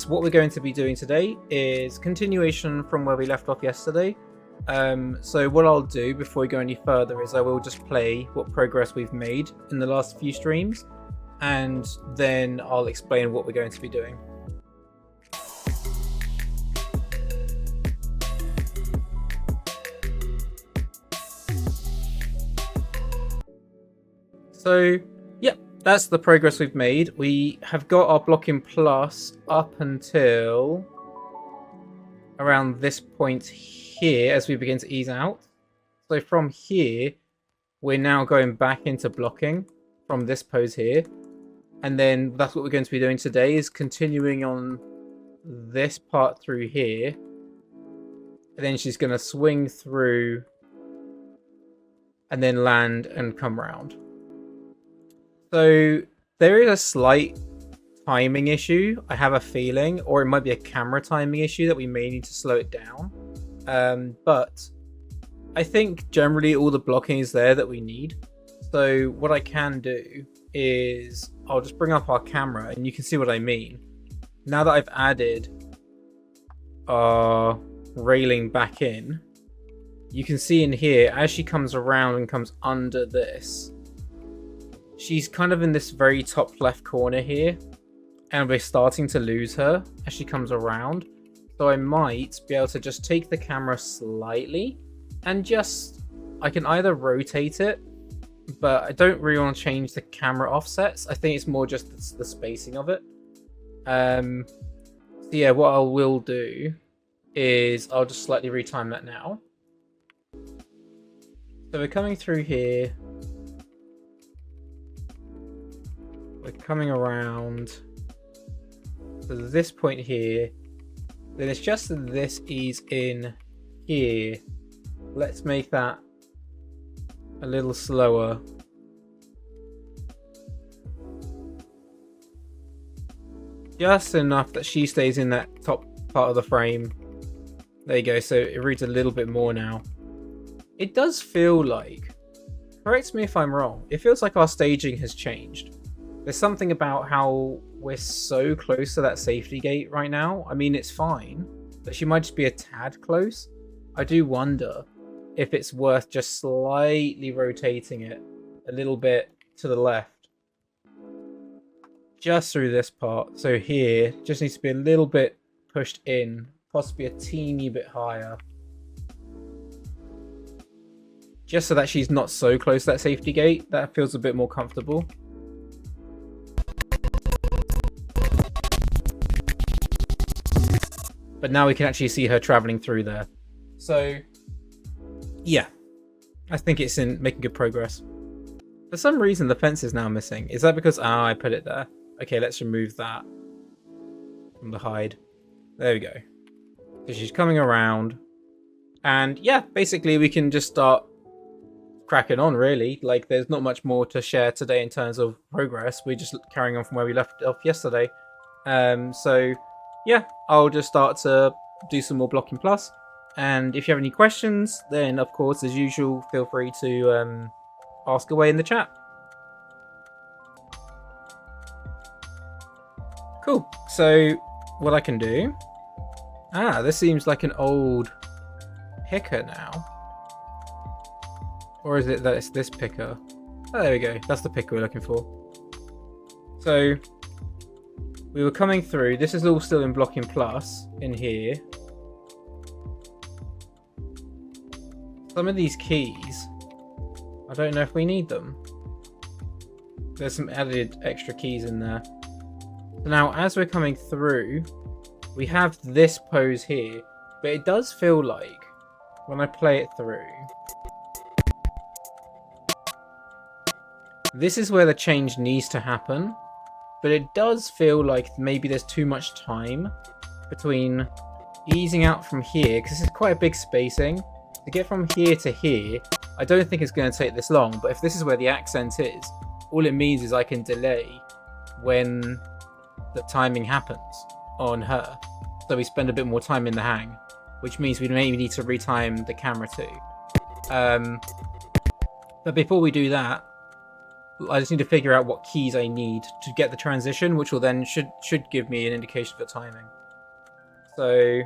what we're going to be doing today is continuation from where we left off yesterday. So what I'll do before we go any further is I will just play what progress we've made in the last few streams, and then I'll explain what we're going to be doing. So, yeah, that's the progress we've made. We have got our blocking plus up until around this point here as we begin to ease out. So from here, we're now going back into blocking from this pose here. And then that's what we're going to be doing today, is continuing on this part through here. And then she's going to swing through and then land and come round. So there is a slight timing issue, I have a feeling, or it might be a camera timing issue that we may need to slow it down. But I think generally all the blocking is there that we need. So what I can do is I'll just bring up our camera and you can see what I mean. Now that I've added our railing back in, you can see in here as she comes around and comes under this, she's kind of in this very top left corner here, and we're starting to lose her as she comes around. So I might be able to just take the camera slightly and just, I can either rotate it, but I don't really want to change the camera offsets. I think it's more just the spacing of it. So yeah, what I will do is I'll just slightly retime that now. So we're coming through here. We're coming around to this point here. Then it's just this ease in here. Let's make that a little slower. Just enough that she stays in that top part of the frame. There you go, so it reads a little bit more now. It does feel like, correct me if I'm wrong, it feels like our staging has changed. There's something about how we're so close to that safety gate right now. I mean, it's fine, but she might just be a tad close. I do wonder if it's worth just slightly rotating it a little bit to the left. Just through this part. So here, just needs to be a little bit pushed in, possibly a teeny bit higher. Just so that she's not so close to that safety gate. That feels a bit more comfortable. But now we can actually see her traveling through there. So, yeah. I think it's in making good progress. For some reason, the fence is now missing. Is that because I put it there? Okay, let's remove that from the hide. There we go. So she's coming around. And yeah, basically we can just start cracking on, really. Like, there's not much more to share today in terms of progress. We're just carrying on from where we left off yesterday. So yeah, I'll just start to do some more blocking plus. And if you have any questions, then of course, as usual, feel free to ask away in the chat. Cool. So what I can do... this seems like an old picker now. Or is it that it's this picker? Oh, there we go. That's the picker we're looking for. So we were coming through. This is all still in blocking plus in here. Some of these keys, I don't know if we need them. There's some added extra keys in there. So now as we're coming through, we have this pose here, but it does feel like when I play it through, this is where the change needs to happen. But it does feel like maybe there's too much time between easing out from here, because this is quite a big spacing. To get from here to here, I don't think it's going to take this long, but if this is where the accent is, all it means is I can delay when the timing happens on her. So we spend a bit more time in the hang, which means we maybe need to retime the camera too. But before we do that, I just need to figure out what keys I need to get the transition, which will then should give me an indication for timing. So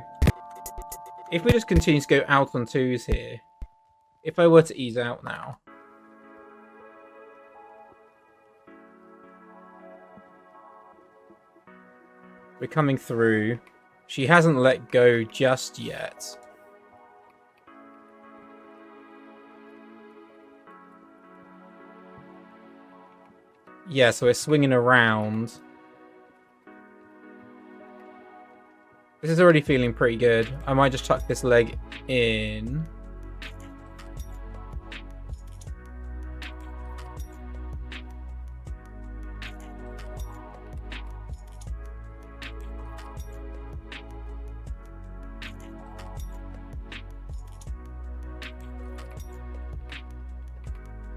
if we just continue to go out on 2s here, if I were to ease out now, we're coming through. She hasn't let go just yet. Yeah, so we're swinging around. This is already feeling pretty good. I might just tuck this leg in.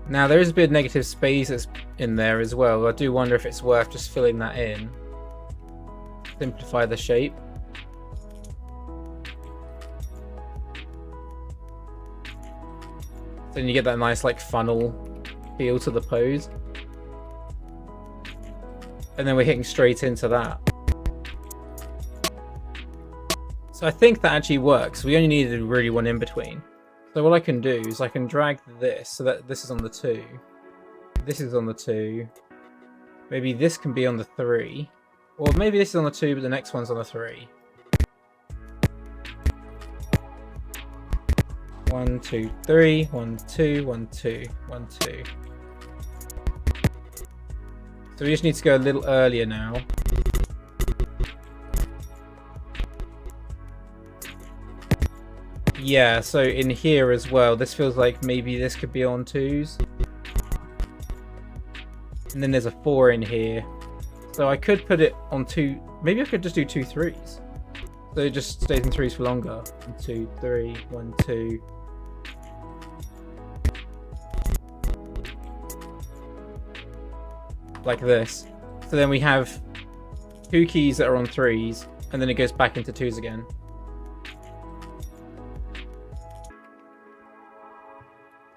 Now there is a bit of negative space that's in there as well. I do wonder if it's worth just filling that in. Simplify the shape. Then you get that nice like funnel feel to the pose. And then we're hitting straight into that. So I think that actually works. We only needed really one in between. So what I can do is I can drag this so that this is on the 2. This is on the 2. Maybe this can be on the 3. Or maybe this is on the 2 but the next one's on the 3. 1, 2, 3. 1, 2, 1, 2, 1, 2. So we just need to go a little earlier now. Yeah, so in here as well, this feels like maybe this could be on 2s. And then there's a 4 in here. So I could put it on 2, maybe I could just do 2 3s. So it just stays in 3s for longer. 1, 2, 3, 1, 2. Like this. So then we have 2 keys that are on 3s, and then it goes back into 2s again.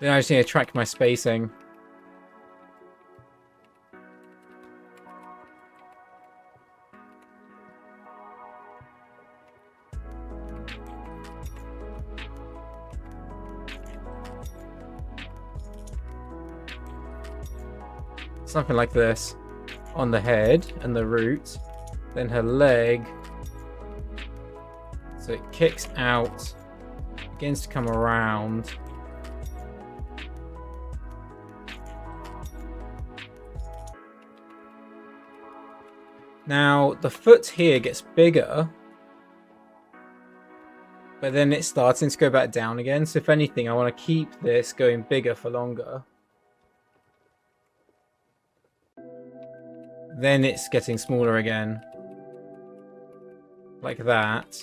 Then I just need to track my spacing. Something like this on the head and the root, then her leg. So it kicks out, begins to come around. Now, the foot here gets bigger, but then it's starting to go back down again. So if anything, I want to keep this going bigger for longer. Then it's getting smaller again. Like that.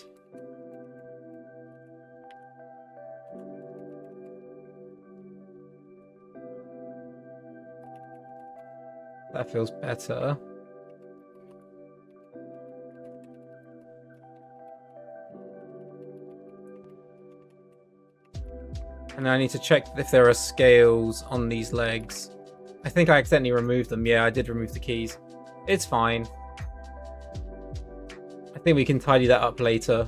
That feels better. And I need to check if there are scales on these legs. I think I accidentally removed them. Yeah, I did remove the keys. It's fine. I think we can tidy that up later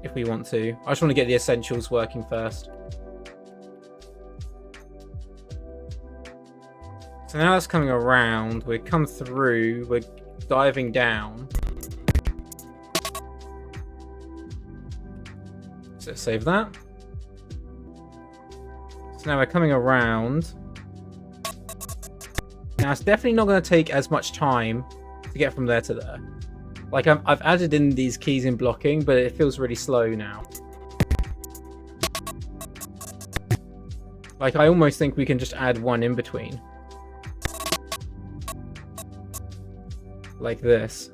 if we want to. I just want to get the essentials working first. So now that's coming around. We come through. We're diving down. So save that. So now we're coming around. Now it's definitely not going to take as much time to get from there to there. Like I've added in these keys in blocking, but it feels really slow now. Like I almost think we can just add one in between. Like this.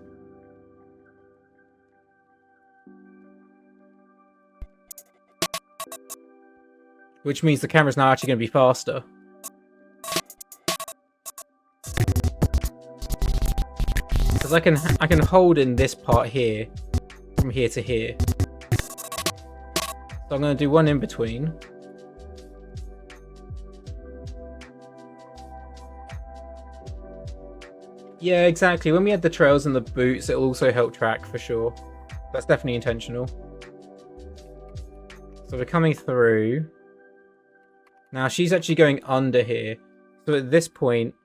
Which means the camera's now actually going to be faster. Because I can hold in this part here, from here to here. So I'm going to do one in between. Yeah, exactly. When we add the trails and the boots, it'll also help track for sure. That's definitely intentional. So we're coming through. Now she's actually going under here. So at this point,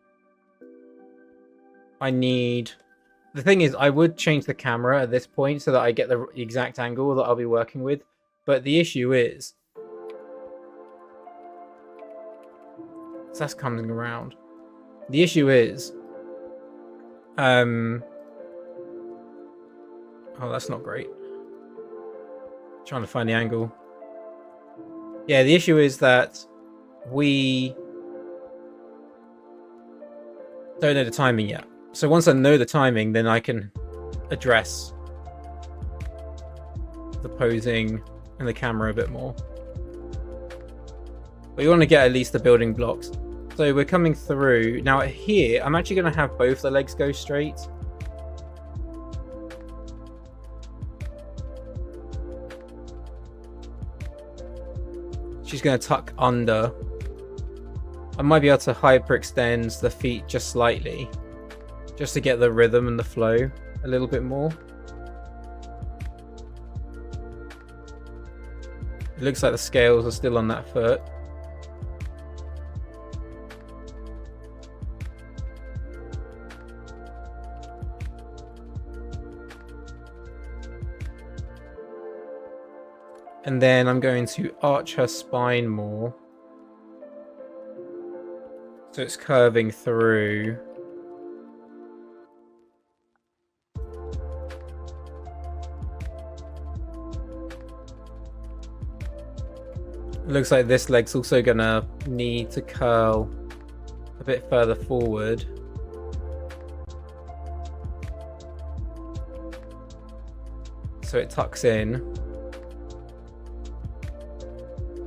I need... The thing is, I would change the camera at this point so that I get the exact angle that I'll be working with. But the issue is... So that's coming around. The issue is... Oh, that's not great. Trying to find the angle. Yeah, the issue is that we don't know the timing yet. So once I know the timing, then I can address the posing and the camera a bit more. But you want to get at least the building blocks. So we're coming through. Now here, I'm actually going to have both the legs go straight. She's going to tuck under. I might be able to hyperextend the feet just slightly, just to get the rhythm and the flow a little bit more. It looks like the scales are still on that foot. And then I'm going to arch her spine more. So it's curving through. It looks like this leg's also gonna need to curl a bit further forward. So it tucks in.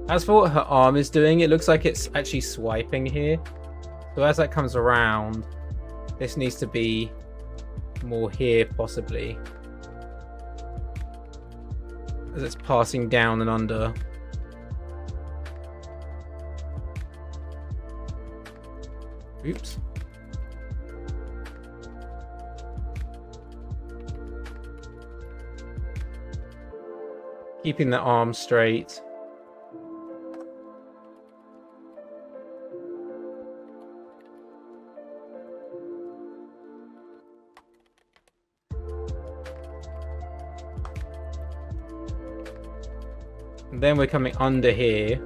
As for what her arm is doing, it looks like it's actually swiping here. So as that comes around, this needs to be more here, possibly. As it's passing down and under. Oops. Keeping the arm straight. And then we're coming under here.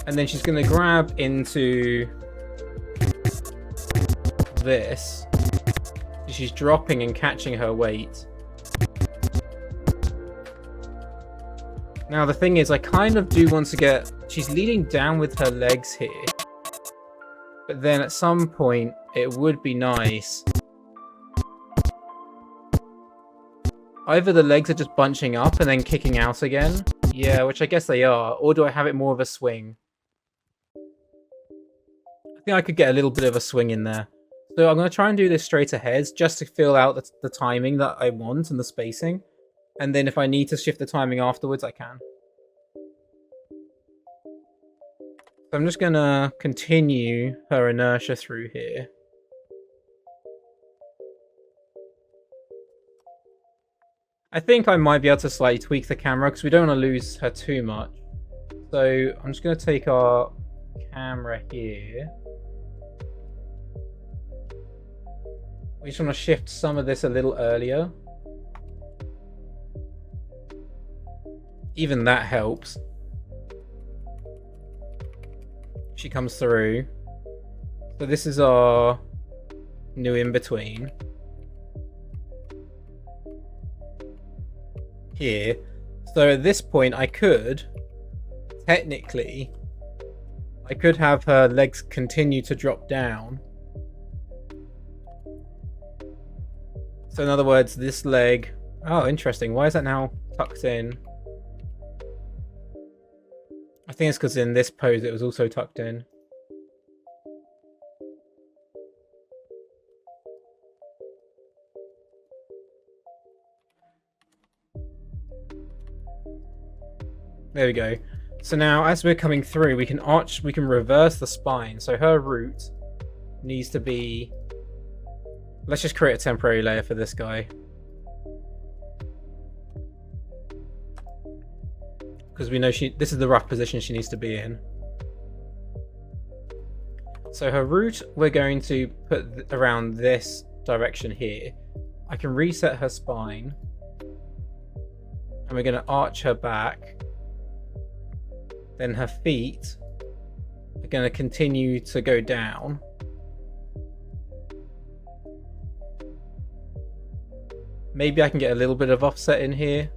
And then she's going to grab into this. She's dropping and catching her weight. Now the thing is, I kind of do want to get... She's leaning down with her legs here. But then at some point, it would be nice... Either the legs are just bunching up and then kicking out again. Yeah, which I guess they are. Or do I have it more of a swing? I think I could get a little bit of a swing in there. So I'm going to try and do this straight ahead just to fill out the timing that I want and the spacing. And then if I need to shift the timing afterwards, I can. So I'm just going to continue her inertia through here. I think I might be able to slightly tweak the camera because we don't want to lose her too much. So I'm just going to take our camera here. We just want to shift some of this a little earlier. Even that helps. She comes through. So this is our new in-between. Here. So at this point I could technically have her legs continue to drop down. So in other words, this leg... Oh, interesting. Why is that now tucked in? I think it's because in this pose it was also tucked in. There we go. So now as we're coming through, we can reverse the spine. So her root needs to be... Let's just create a temporary layer for this guy. because we know this is the rough position she needs to be in. So her root, we're going to put around this direction here. I can reset her spine, and we're going to arch her back. Then her feet are going to continue to go down. Maybe I can get a little bit of offset in here.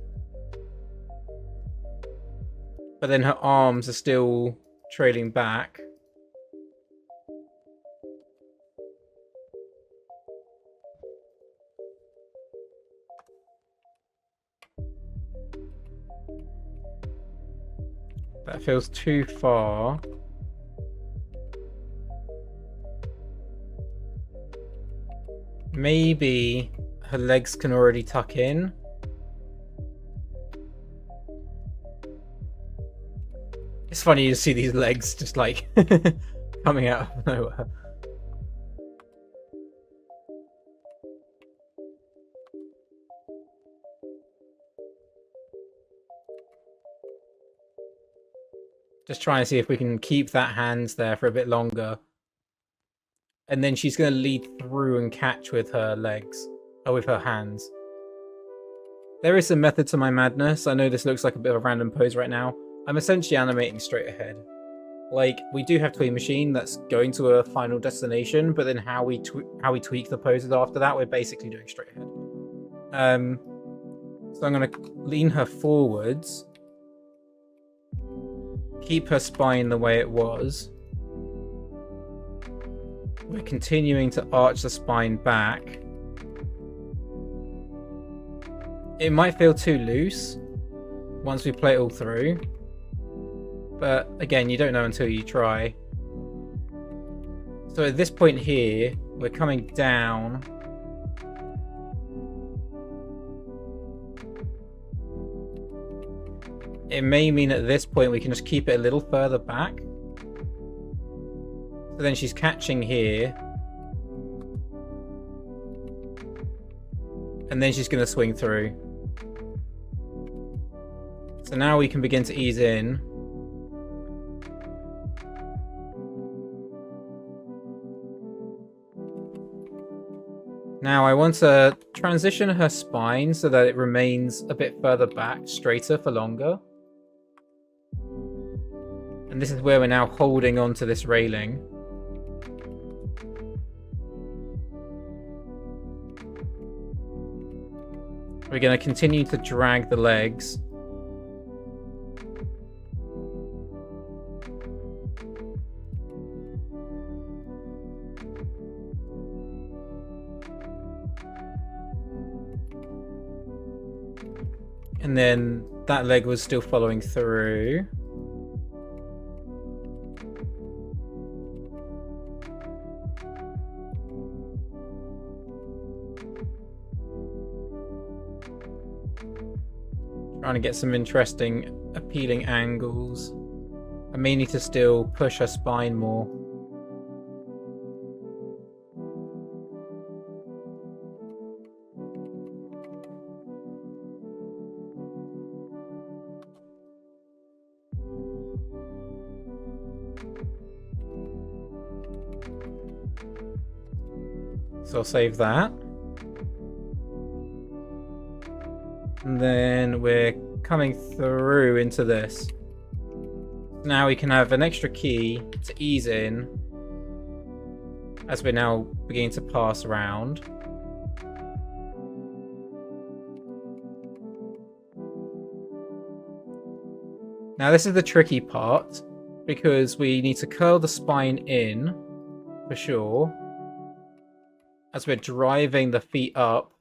But then her arms are still trailing back. That feels too far. Maybe her legs can already tuck in. It's funny to see these legs just like coming out of nowhere. Just trying to see if we can keep that hands there for a bit longer. And then she's going to lead through and catch with her legs. Or with her hands. There is some method to my madness. I know this looks like a bit of a random pose right now. I'm essentially animating straight ahead. Like, we do have Tweet Machine that's going to a final destination, but then how we tweak the poses after that, we're basically doing straight ahead. So I'm going to lean her forwards. Keep her spine the way it was. We're continuing to arch the spine back. It might feel too loose once we play it all through. But again, you don't know until you try. So at this point here, we're coming down. It may mean at this point we can just keep it a little further back. So then she's catching here. And then she's going to swing through. So now we can begin to ease in. Now I want to transition her spine so that it remains a bit further back, straighter for longer. And this is where we're now holding onto this railing. We're going to continue to drag the legs. And then that leg was still following through. Trying to get some interesting, appealing angles. I may need to still push her spine more. So I'll save that. And then we're coming through into this. Now we can have an extra key to ease in as we're now beginning to pass around. Now this is the tricky part because we need to curl the spine in for sure as we're driving the feet up.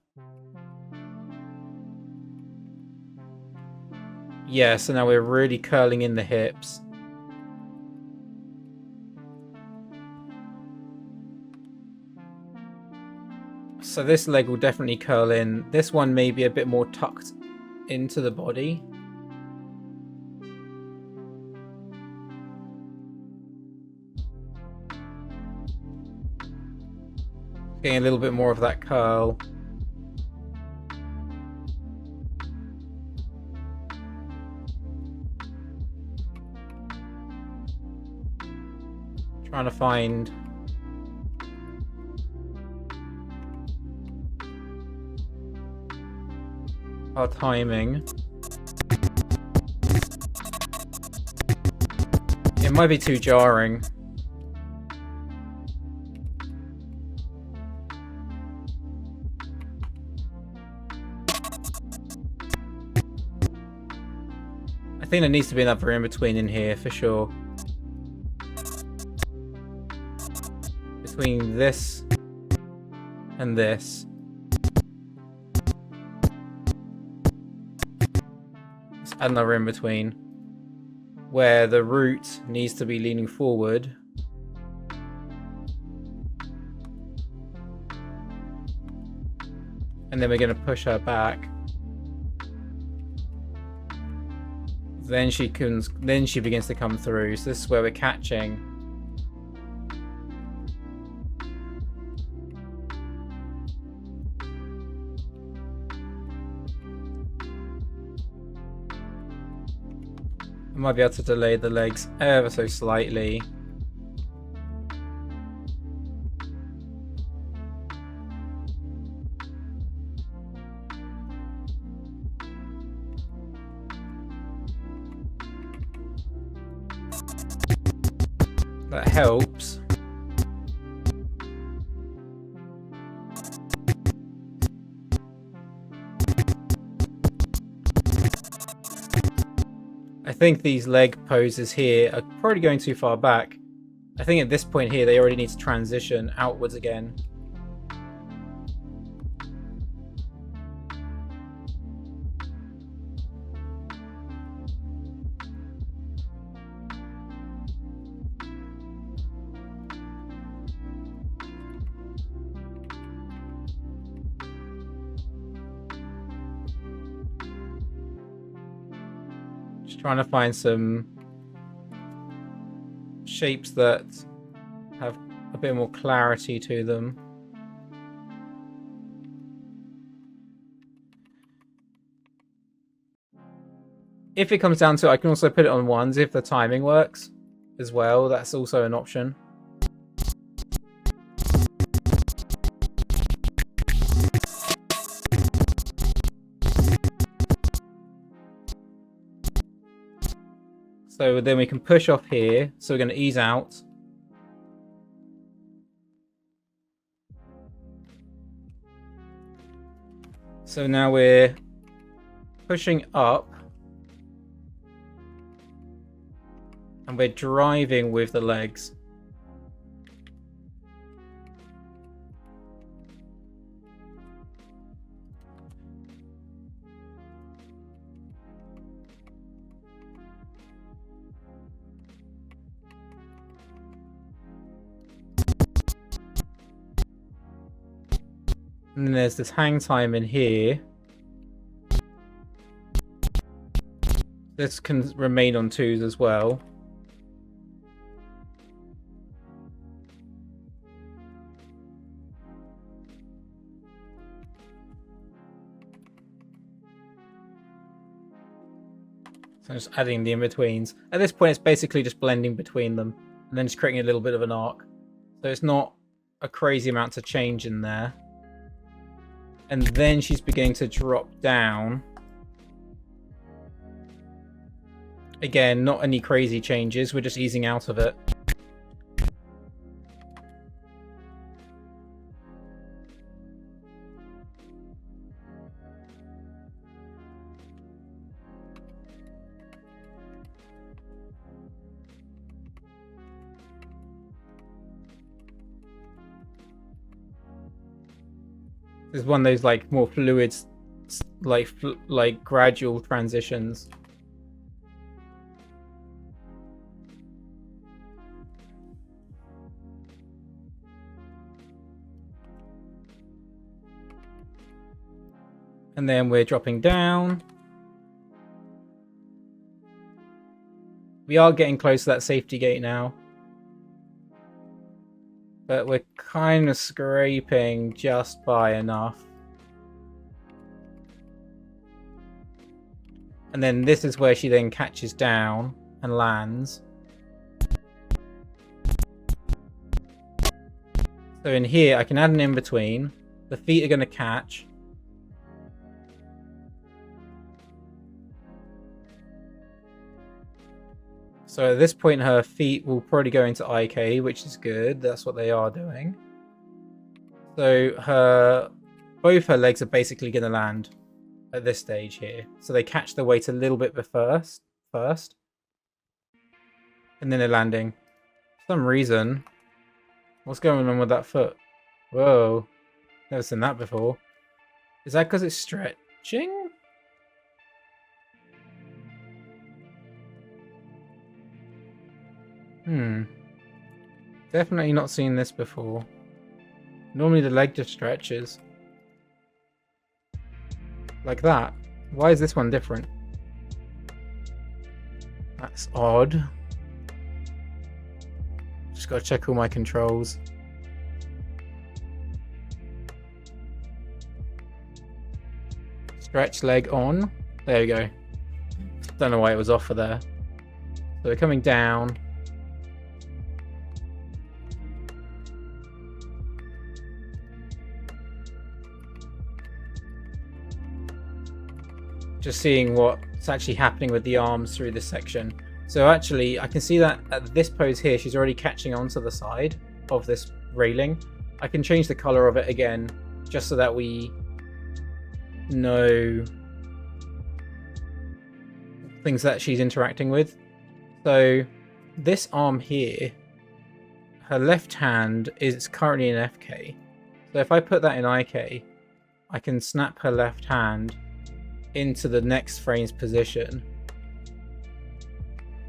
Yeah, so now we're really curling in the hips. So this leg will definitely curl in. This one may be a bit more tucked into the body. Getting a little bit more of that curl. Trying to find our timing. It might be too jarring. I think there needs to be another in between in here for sure. Between this and this. Let's add another in between where the root needs to be leaning forward. And then we're going to push her back. Then she begins to come through. So this is where we're catching. I might be able to delay the legs ever so slightly. That helps. I think these leg poses here are probably going too far back. I think at this point here they already need to transition outwards again. Trying to find some shapes that have a bit more clarity to them. If it comes down to it, I can also put it on ones if the timing works as well. That's also an option. So then we can push off here. So we're going to ease out. So now we're pushing up. And we're driving with the legs. And then there's this hang time in here. This can remain on 2s as well. So I'm just adding the in-betweens. At this point, it's basically just blending between them and then just creating a little bit of an arc. So it's not a crazy amount to change in there. And then she's beginning to drop down. Again, not any crazy changes. We're just easing out of it. This is one of those like more fluid, like gradual transitions. And then we're dropping down. We are getting close to that safety gate now. But we're kind of scraping just by enough. And then this is where she then catches down and lands. So in here, I can add an in-between. The feet are going to catch. So at this point, her feet will probably go into IK, which is good. That's what they are doing. So both her legs are basically going to land at this stage here. So they catch the weight a little bit first. And then they're landing. For some reason, what's going on with that foot? Whoa. Never seen that before. Is that because it's stretching? Definitely not seen this before. Normally the leg just stretches. Like that. Why is this one different? That's odd. Just gotta check all my controls. Stretch leg on. There we go. Don't know why it was off for there. So they're coming down. Just seeing what's actually happening with the arms through this section. So actually, I can see that at this pose here, she's already catching onto the side of this railing. I can change the color of it again, just so that we know things that she's interacting with. So this arm here, her left hand is currently in FK. So if I put that in IK, I can snap her left hand into the next frame's position.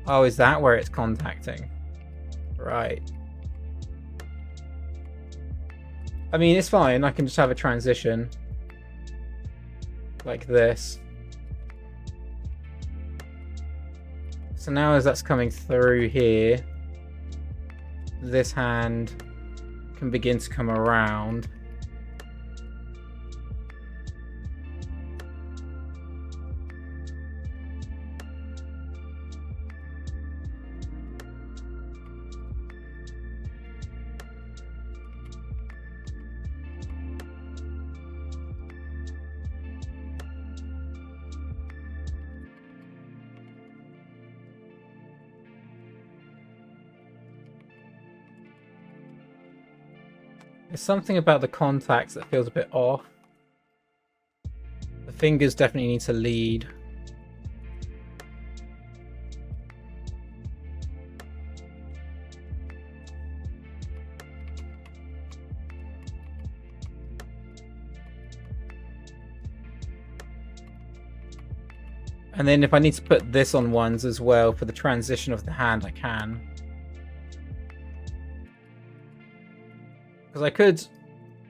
Oh, is that where it's contacting? Right. I mean, it's fine. I can just have a transition like this. So now as that's coming through here, this hand can begin to come around. There's something about the contacts that feels a bit off. The fingers definitely need to lead. And then if I need to put this on ones as well for the transition of the hand, I can. Because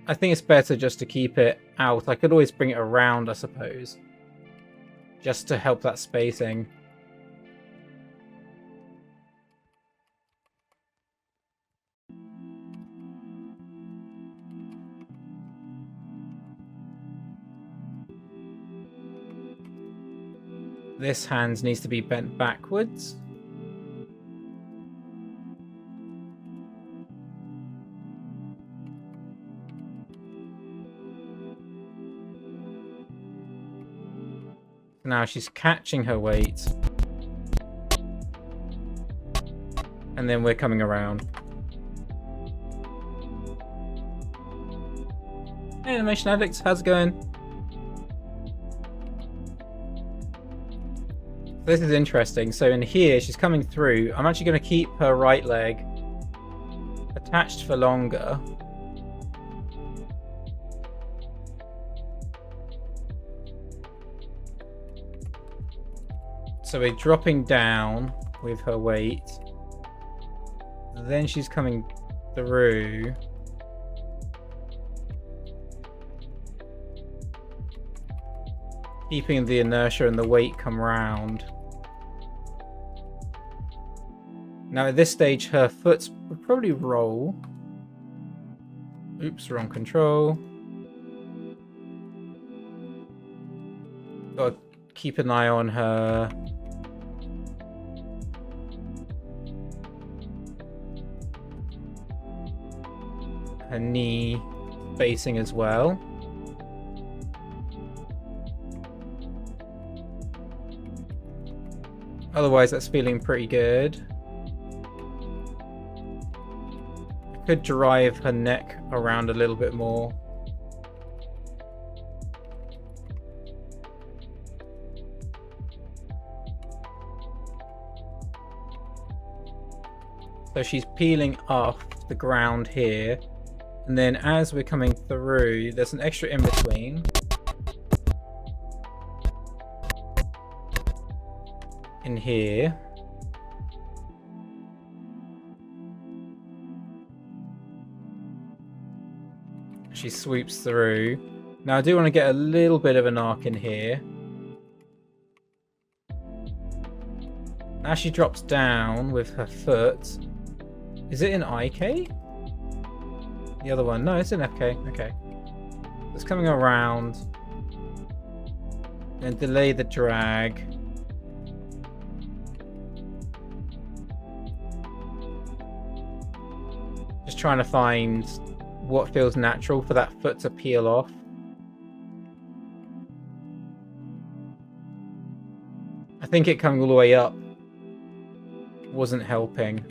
I think it's better just to keep it out. I could always bring it around, I suppose. Just to help that spacing. This hand needs to be bent backwards. Now she's catching her weight. And then we're coming around. Hey, Animation Addicts, how's it going? This is interesting. So in here, she's coming through. I'm actually going to keep her right leg attached for longer. So we're dropping down with her weight. Then she's coming through. Keeping the inertia and the weight come round. Now at this stage, her foot would probably roll. Oops, wrong control. Gotta keep an eye on her. her knee spacing as well. Otherwise, that's feeling pretty good. I could drive her neck around a little bit more. So she's peeling off the ground here. And then as we're coming through, there's an extra in between. In here. She swoops through. Now I do want to get a little bit of an arc in here. As she drops down with her foot. Is it in IK? The other one? No, it's in FK. Okay. It's coming around. And delay the drag. Just trying to find what feels natural for that foot to peel off. I think it coming all the way up wasn't helping.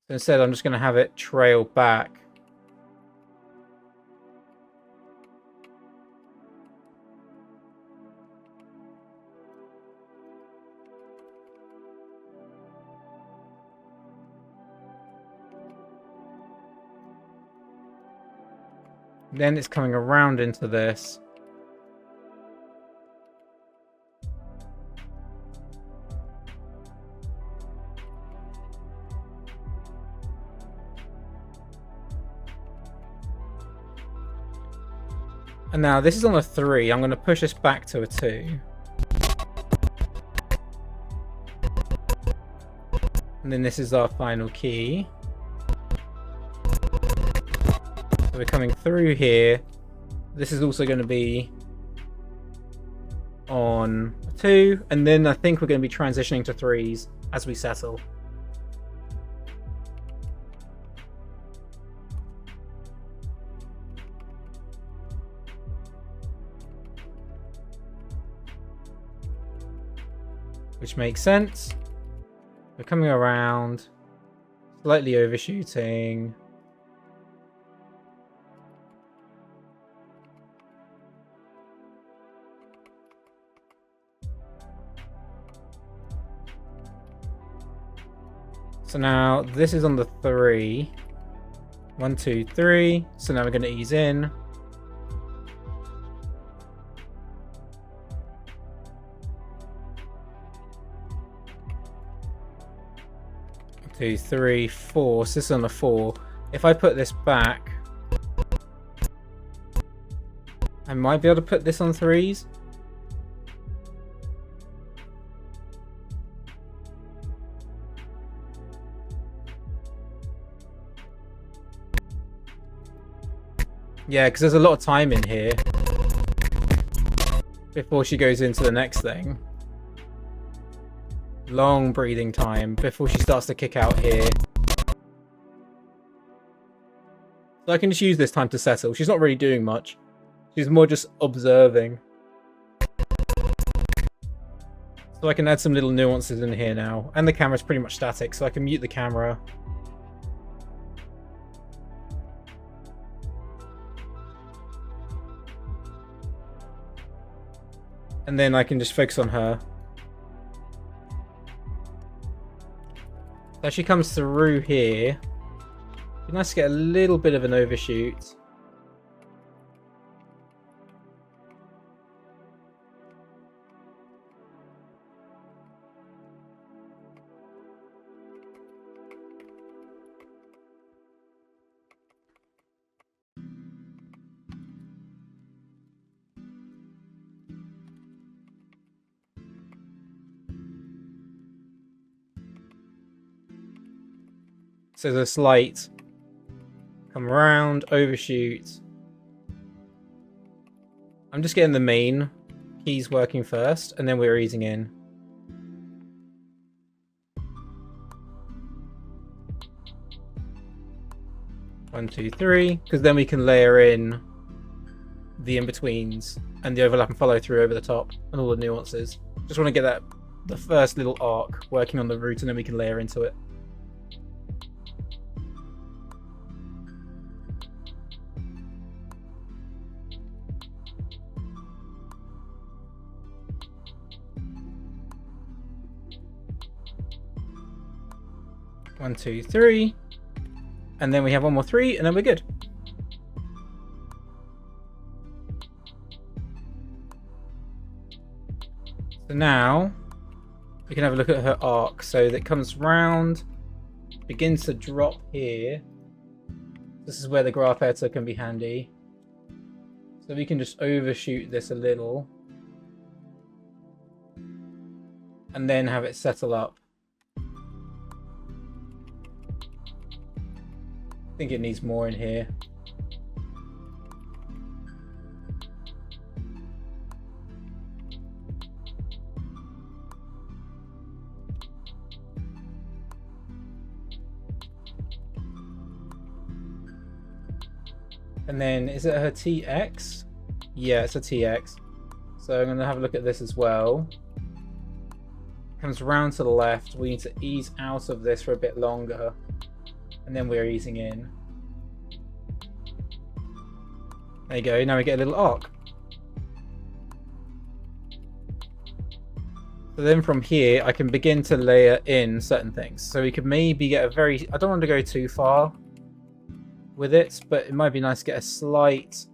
So instead, I'm just going to have it trail back. Then it's coming around into this. And now this is on a 3. I'm going to push this back to a 2. And then this is our final key. So we're coming through here. This is also going to be on a 2. And then I think we're going to be transitioning to 3s as we settle. Which makes sense. We're coming around, slightly overshooting. So now this is on the 3. 1, 2, 3. So now we're going to ease in. 2, 3, 4. So this is on the 4. If I put this back, I might be able to put this on 3s. Yeah, because there's a lot of time in here before she goes into the next thing. Long breathing time before she starts to kick out here. So I can just use this time to settle. She's not really doing much. She's more just observing. So I can add some little nuances in here now. And the camera's pretty much static, so I can mute the camera. And then I can just focus on her. As she comes through here, it'd be nice to get a little bit of an overshoot. So there's a slight come around, overshoot. I'm just getting the main keys working first, and then we're easing in. 1, 2, 3, because then we can layer in the in-betweens and the overlap and follow through over the top and all the nuances. Just want to get that the first little arc working on the root, and then we can layer into it. One, two, three, and then we have one more 3, and then we're good. So now we can have a look at her arc. So that comes round, begins to drop here. This is where the graph editor can be handy. So we can just overshoot this a little and then have it settle up. I think it needs more in here. And then, is it her TX? Yeah, it's a TX. So I'm going to have a look at this as well. Comes round to the left. We need to ease out of this for a bit longer. And then we're easing in. There you go, now we get a little arc. So then from here, I can begin to layer in certain things. So we could maybe get a very... I don't want to go too far with it, but it might be nice to get a slight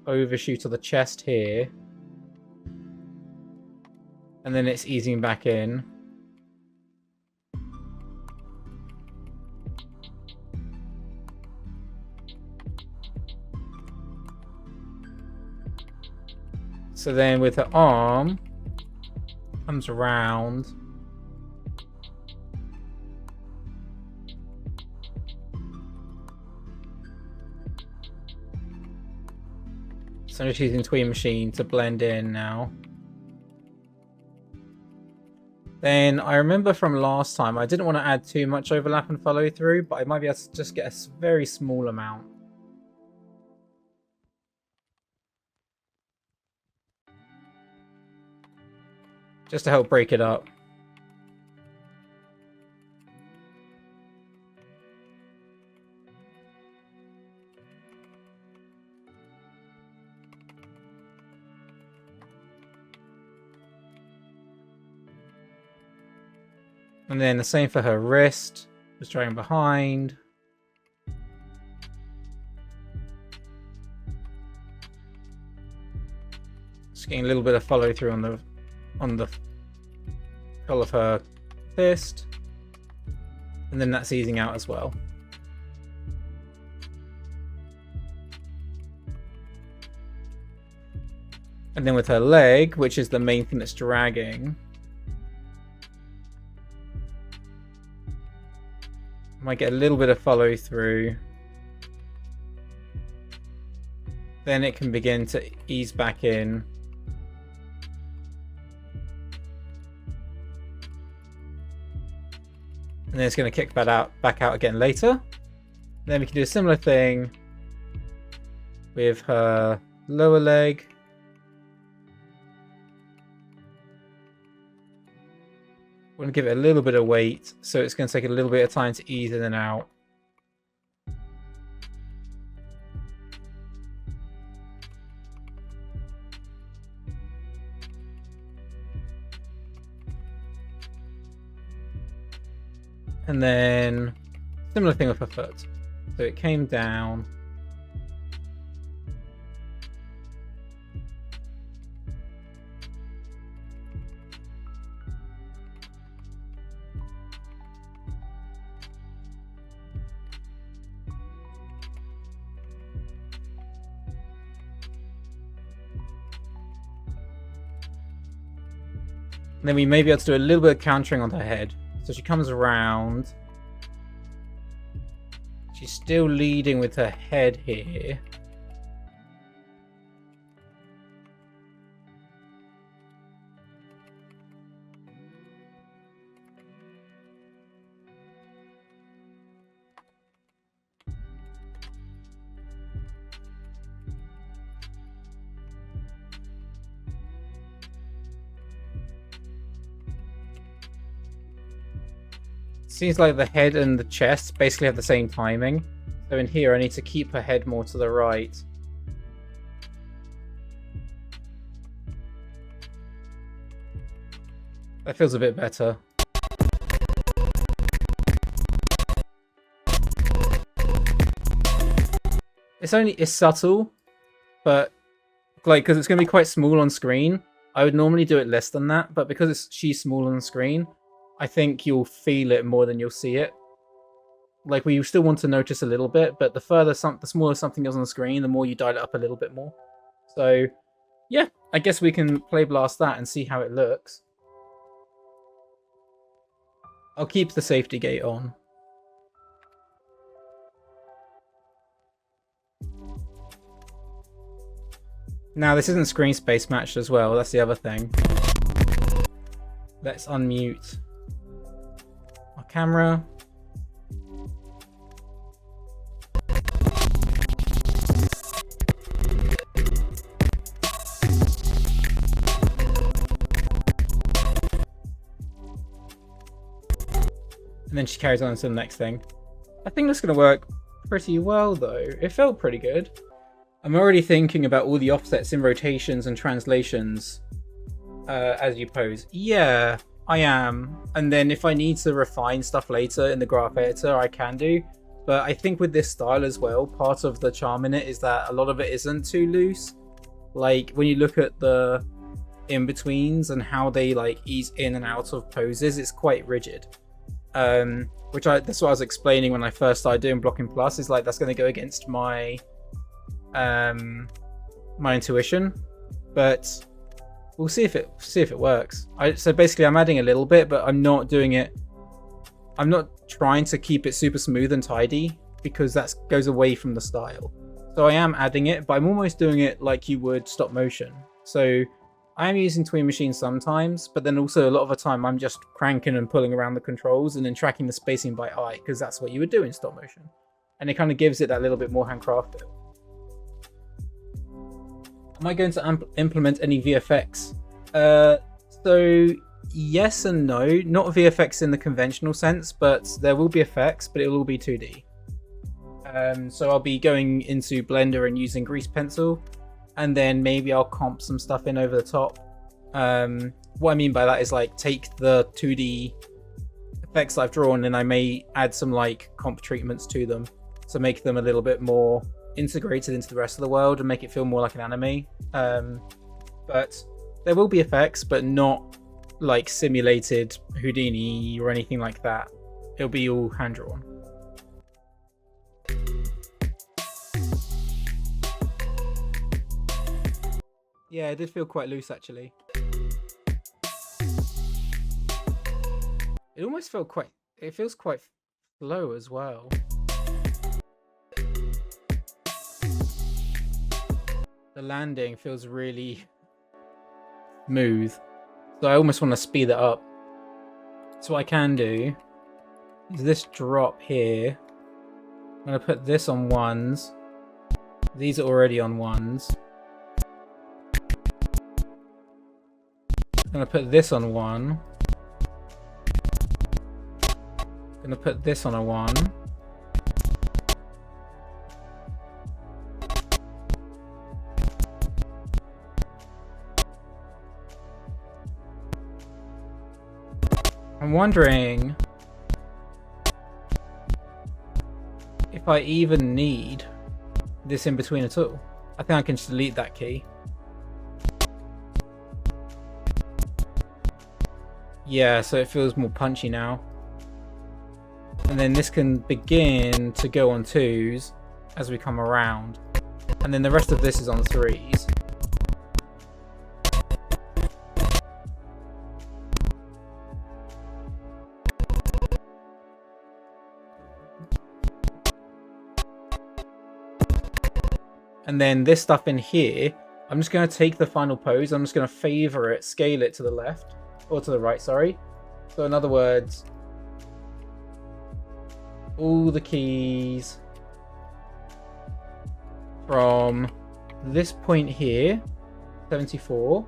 overshoot of the chest here. And then it's easing back in. So then with her arm, comes around. So I'm just using Tween Machine to blend in now. Then I remember from last time, I didn't want to add too much overlap and follow through, but I might be able to just get a very small amount. Just to help break it up. And then the same for her wrist. Just drawing behind. Just getting a little bit of follow through on the curl of her fist, and then that's easing out as well. And then with her leg, which is the main thing that's dragging, might get a little bit of follow through. Then it can begin to ease back in. And then it's going to kick back out again later. Then we can do a similar thing with her lower leg. We're going to give it a little bit of weight, so it's going to take a little bit of time to ease in and out. And then similar thing with her foot. So it came down. And then we may be able to do a little bit of countering on her head. So she comes around. She's still leading with her head here. seems like the head and the chest basically have the same timing. So in here, I need to keep her head more to the right. That feels a bit better. It's subtle, but like, because it's going to be quite small on screen, I would normally do it less than that, but because she's small on screen, I think you'll feel it more than you'll see it. Like, we still want to notice a little bit, but the smaller something is on the screen, the more you dial it up a little bit more. So, yeah, I guess we can play blast that and see how it looks. I'll keep the safety gate on. Now, this isn't screen space matched as well, that's the other thing. Let's unmute our camera. And then she carries on to the next thing. I think that's going to work pretty well, though. It felt pretty good. I'm already thinking about all the offsets in rotations and translations as you pose. Yeah, I am. And then if I need to refine stuff later in the graph editor, I can do. But I think with this style as well, part of the charm in it is that a lot of it isn't too loose. Like, when you look at the in-betweens and how they like ease in and out of poses, it's quite rigid. That's what I was explaining when I first started doing Blocking Plus, is like that's going to go against my my intuition, but we'll see if it works. So basically I'm adding a little bit, but I'm not trying to keep it super smooth and tidy, because that goes away from the style. So I am adding it, but I'm almost doing it like you would stop motion. So I am using Tween Machine sometimes, but then also a lot of the time I'm just cranking and pulling around the controls and then tracking the spacing by eye, because that's what you would do in stop motion. And it kind of gives it that little bit more handcraft feel. Am I going to implement any VFX? So yes and no. Not VFX in the conventional sense, but there will be effects, but it will all be 2D. So I'll be going into Blender and using Grease Pencil, and then maybe I'll comp some stuff in over the top. What I mean by that is like take the 2D effects I've drawn and I may add some like comp treatments to them to make them a little bit more integrated into the rest of the world and make it feel more like an anime. But there will be effects, but not like simulated Houdini or anything like that. It'll be all hand-drawn. Yeah, it did feel quite loose actually. It almost felt it feels quite low as well. The landing feels really smooth, so I almost want to speed it up. So what I can do is this drop here. I'm going to put this on ones. These are already on ones. I'm going to put this on one. I'm going to put this on a one. I'm wondering if I even need this in between at all. I think I can just delete that key. Yeah, so it feels more punchy now. And then this can begin to go on 2s as we come around. And then the rest of this is on 3s. And then this stuff in here, I'm just going to take the final pose, I'm just going to favor it, scale it to the left. Or to the right, sorry. So in other words, all the keys from this point here, 74,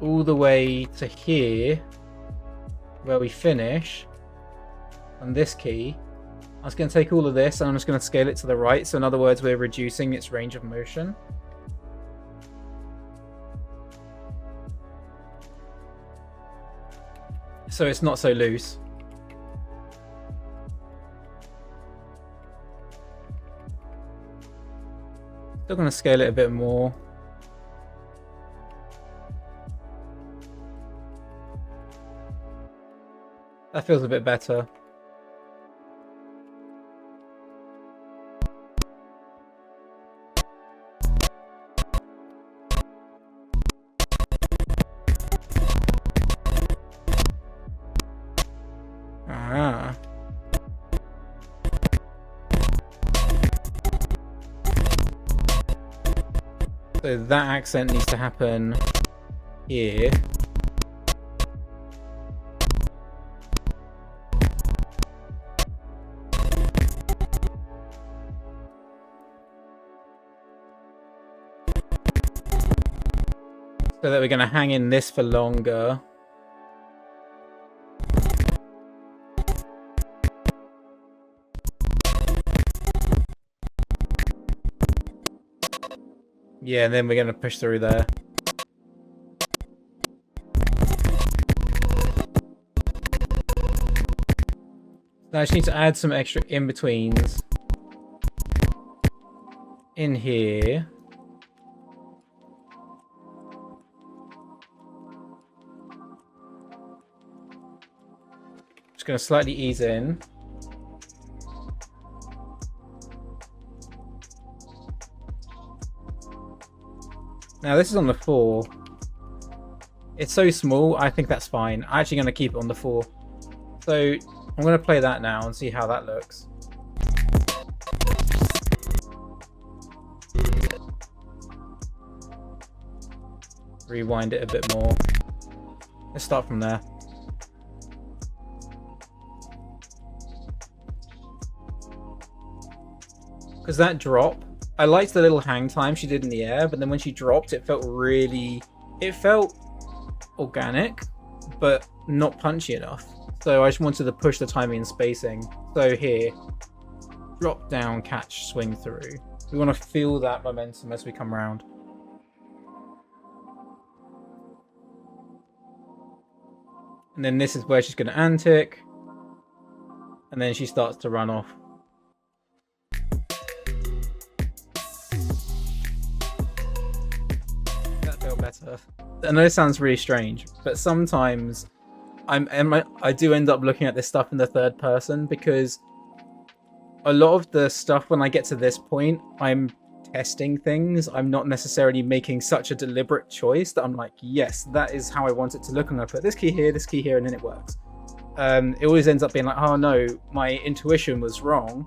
all the way to here, where we finish, on this key. I'm just going to take all of this and I'm just going to scale it to the right. So in other words, we're reducing its range of motion. So it's not so loose. Still going to scale it a bit more. That feels a bit better. So that accent needs to happen here. So that we're going to hang in this for longer. Yeah, and then we're going to push through there. Now I just need to add some extra in-betweens in here. Just going to slightly ease in. Now this is on the 4. It's so small, I think that's fine. I'm actually going to keep it on the 4. So I'm going to play that now and see how that looks. Rewind it a bit more. Let's start from there. Because that drop, I liked the little hang time she did in the air, but then when she dropped, it felt organic, but not punchy enough. So I just wanted to push the timing and spacing. So here, drop down, catch, swing through. We want to feel that momentum as we come around. And then this is where she's going to antic. And then she starts to run off. Better. I know it sounds really strange, but sometimes I do end up looking at this stuff in the third person because a lot of the stuff when I get to this point, I'm testing things. I'm not necessarily making such a deliberate choice that I'm like, yes, that is how I want it to look. I'm going to put this key here, and then it works. It always ends up being like, oh no, my intuition was wrong.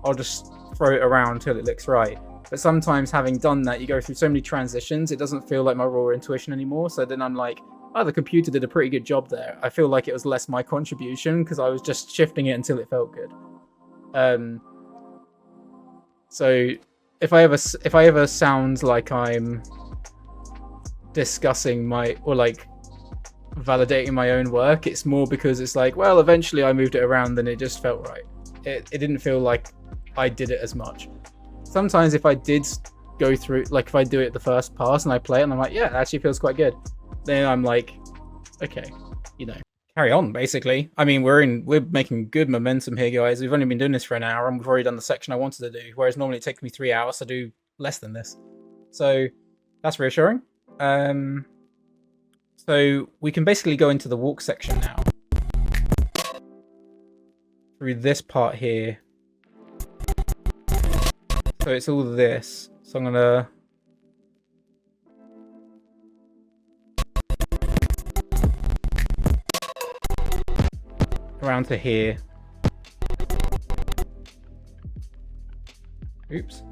I'll just throw it around until it looks right. But sometimes having done that, you go through so many transitions, it doesn't feel like my raw intuition anymore. So then I'm like, oh, the computer did a pretty good job there. I feel like it was less my contribution because I was just shifting it until it felt good. So if I ever sound like I'm discussing like validating my own work, it's more because it's like, well, eventually I moved it around and it just felt right. It didn't feel like I did it as much. Sometimes if I did go through, like if I do it the first pass and I play it and I'm like, yeah, it actually feels quite good. Then I'm like, okay, carry on basically. I mean, we're making good momentum here, guys. We've only been doing this for an hour and we've already done the section I wanted to do, whereas normally it takes me 3 hours to do less than this. So that's reassuring. So we can basically go into the walk section now. Through this part here. So it's all this. So I'm gonna around to here. Oops.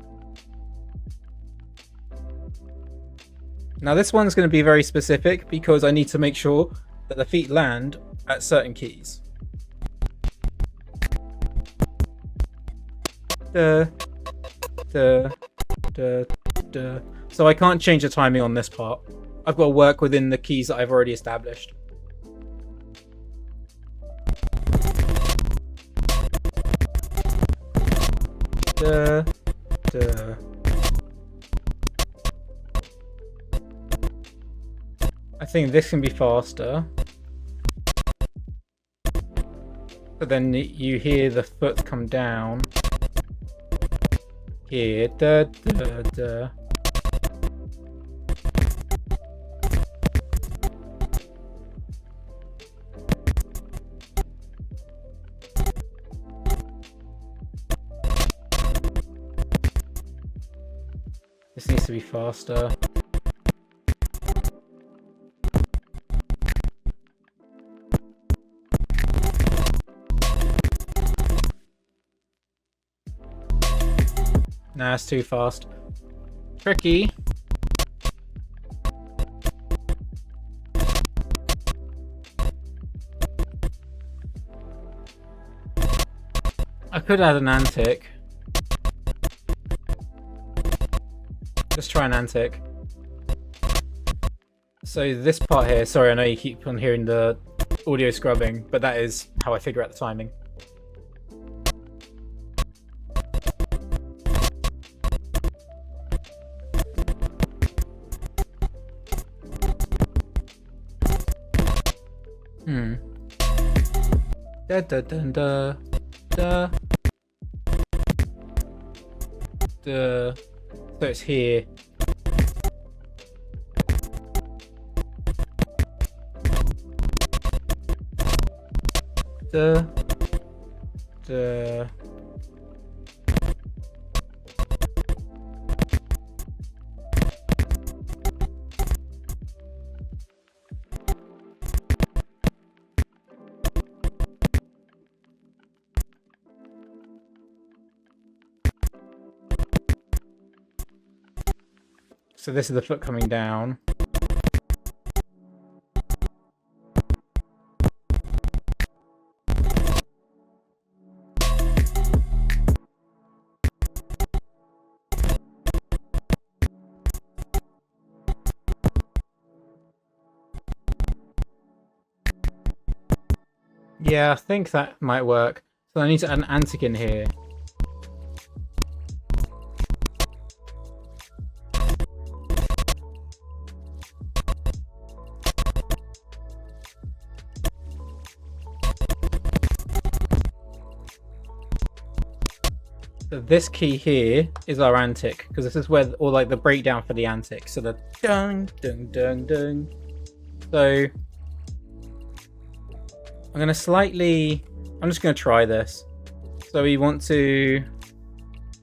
Now this one's going to be very specific because I need to make sure that the feet land at certain keys. So I can't change the timing on this part. I've got to work within the keys that I've already established. duh, duh. I think this can be faster. But then you hear the foot come down. Here, duh, duh, duh. This needs to be faster. Nah, it's too fast. Tricky. I could add an antic. Let's try an antic. So this part here, sorry, I know you keep on hearing the audio scrubbing, but that is how I figure out the timing. Da da da da da da. So it's here. Da da. So this is the foot coming down. Yeah, I think that might work. So I need to add an antic in here. So this key here is our antic, because this is where, or like the breakdown for the antic. So the dung, dung, dung, dung. So I'm going to slightly, I'm just going to try this. So we want to,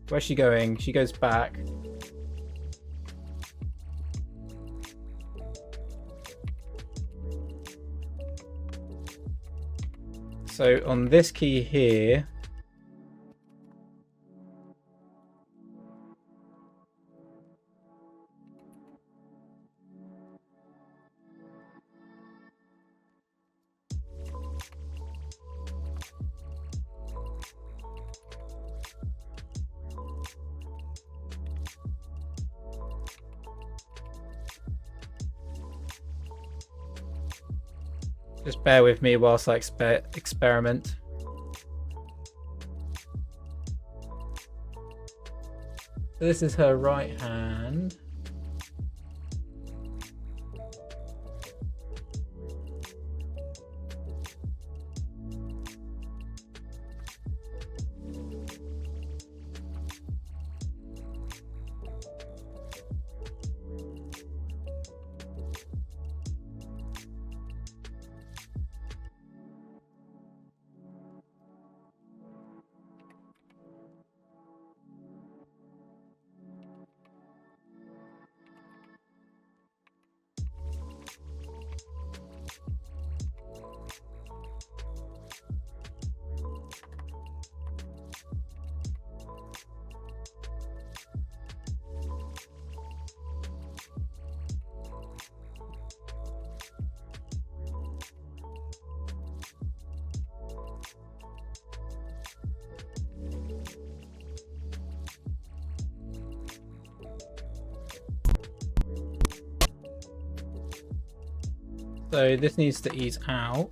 where's she going? She goes back. So on this key here, just bear with me whilst I experiment. So this is her right hand. So this needs to ease out.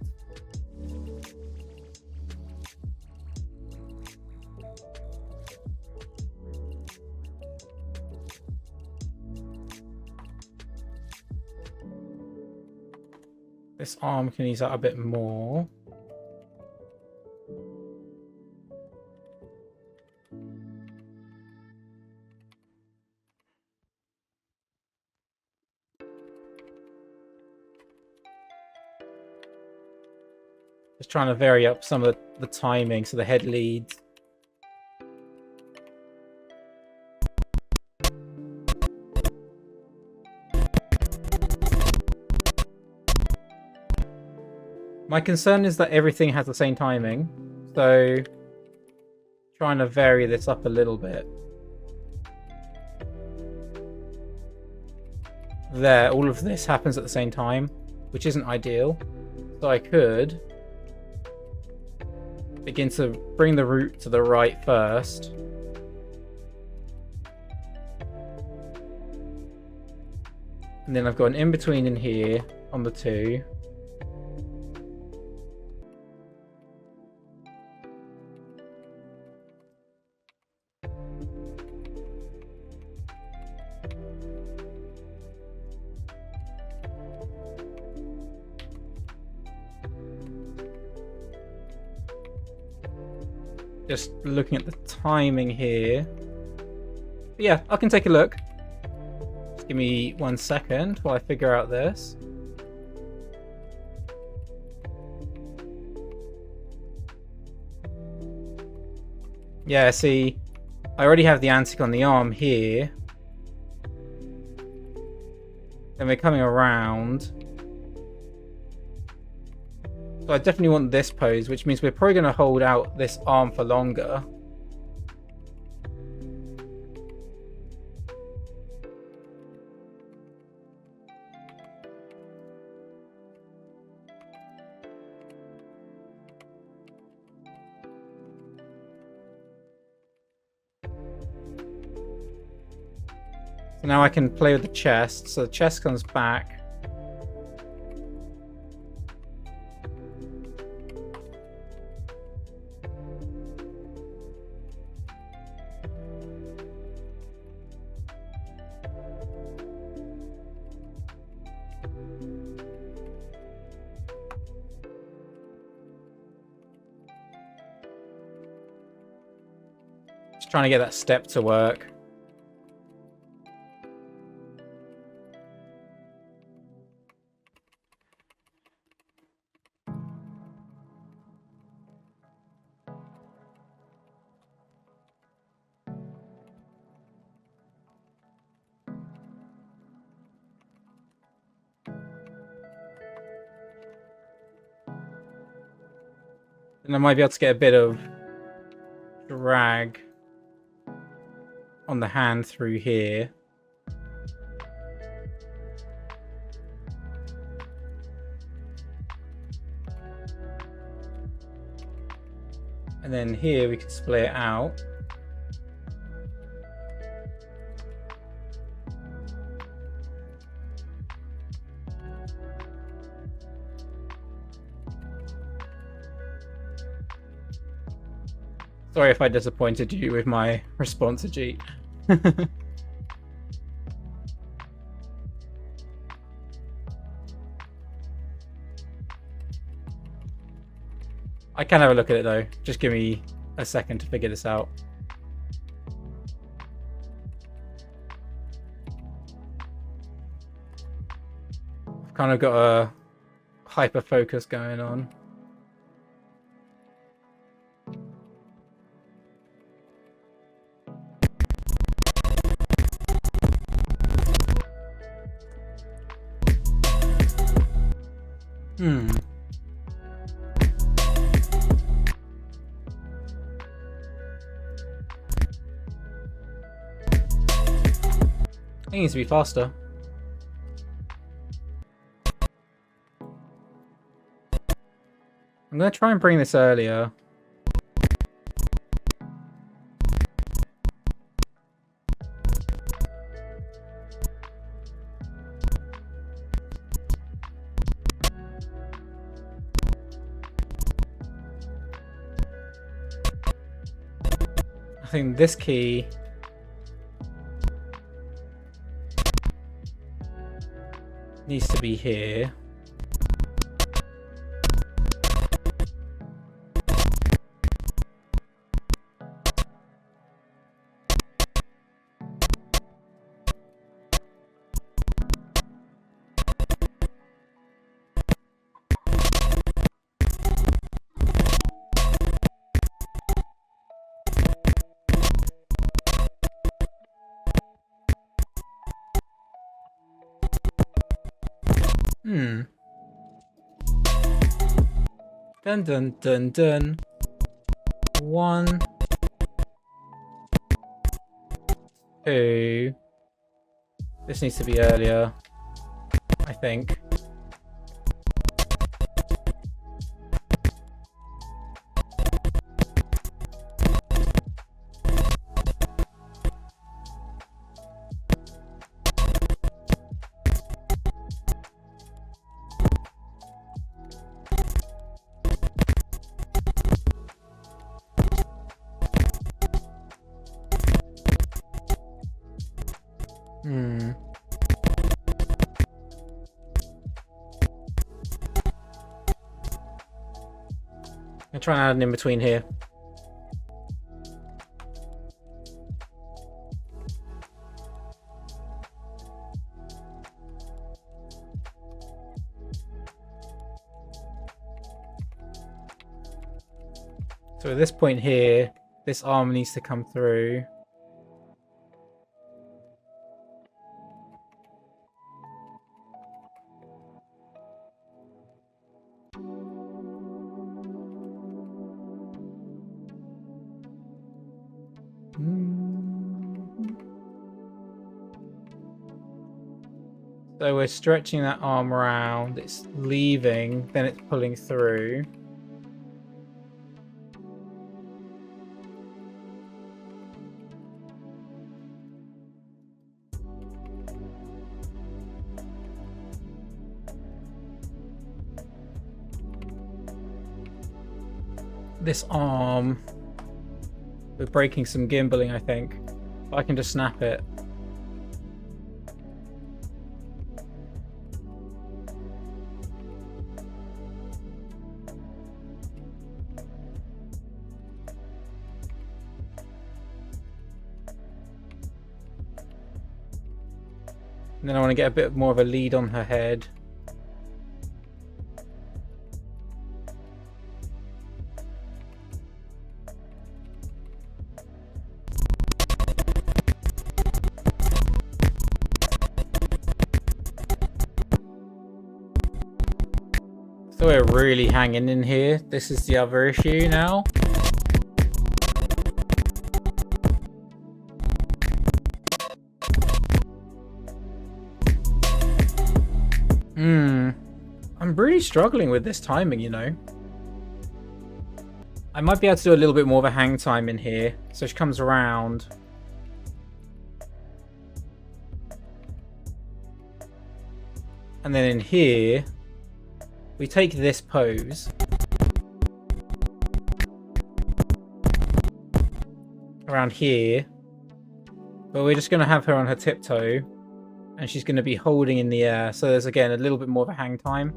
This arm can ease out a bit more. Just trying to vary up some of the timing so the head leads. My concern is that everything has the same timing, so trying to vary this up a little bit. There, all of this happens at the same time, which isn't ideal. So I could begin to bring the root to the right first. And then I've got an in-between in here on the two. Just looking at the timing here. But yeah, I can take a look. Just give me 1 second while I figure out this. Yeah, see, I already have the antic on the arm here. Then we're coming around. So I definitely want this pose, which means we're probably going to hold out this arm for longer. So now I can play with the chest. So the chest comes back. Just trying to get that step to work. And I might be able to get a bit of drag on the hand through here. And then here we can split it out. Sorry if I disappointed you with my response, Ajit. I can have a look at it though. Just give me a second to figure this out. I've kind of got a hyper focus going on. It needs to be faster. I'm going to try and bring this earlier. I think this key needs to be here. Dun dun dun dun. 1, 2. This needs to be earlier, I think. I'm trying to add an in between here. So at this point here, this arm needs to come through. So we're stretching that arm around, it's leaving, then it's pulling through. This arm, we're breaking some gimbaling, I think. I can just snap it. And then I want to get a bit more of a lead on her head. So we're really hanging in here. This is the other issue now. I'm really struggling with this timing, you know. I might be able to do a little bit more of a hang time in here. So she comes around. And then in here, we take this pose. Around here. But we're just going to have her on her tiptoe. And she's going to be holding in the air. So there's, again, a little bit more of a hang time.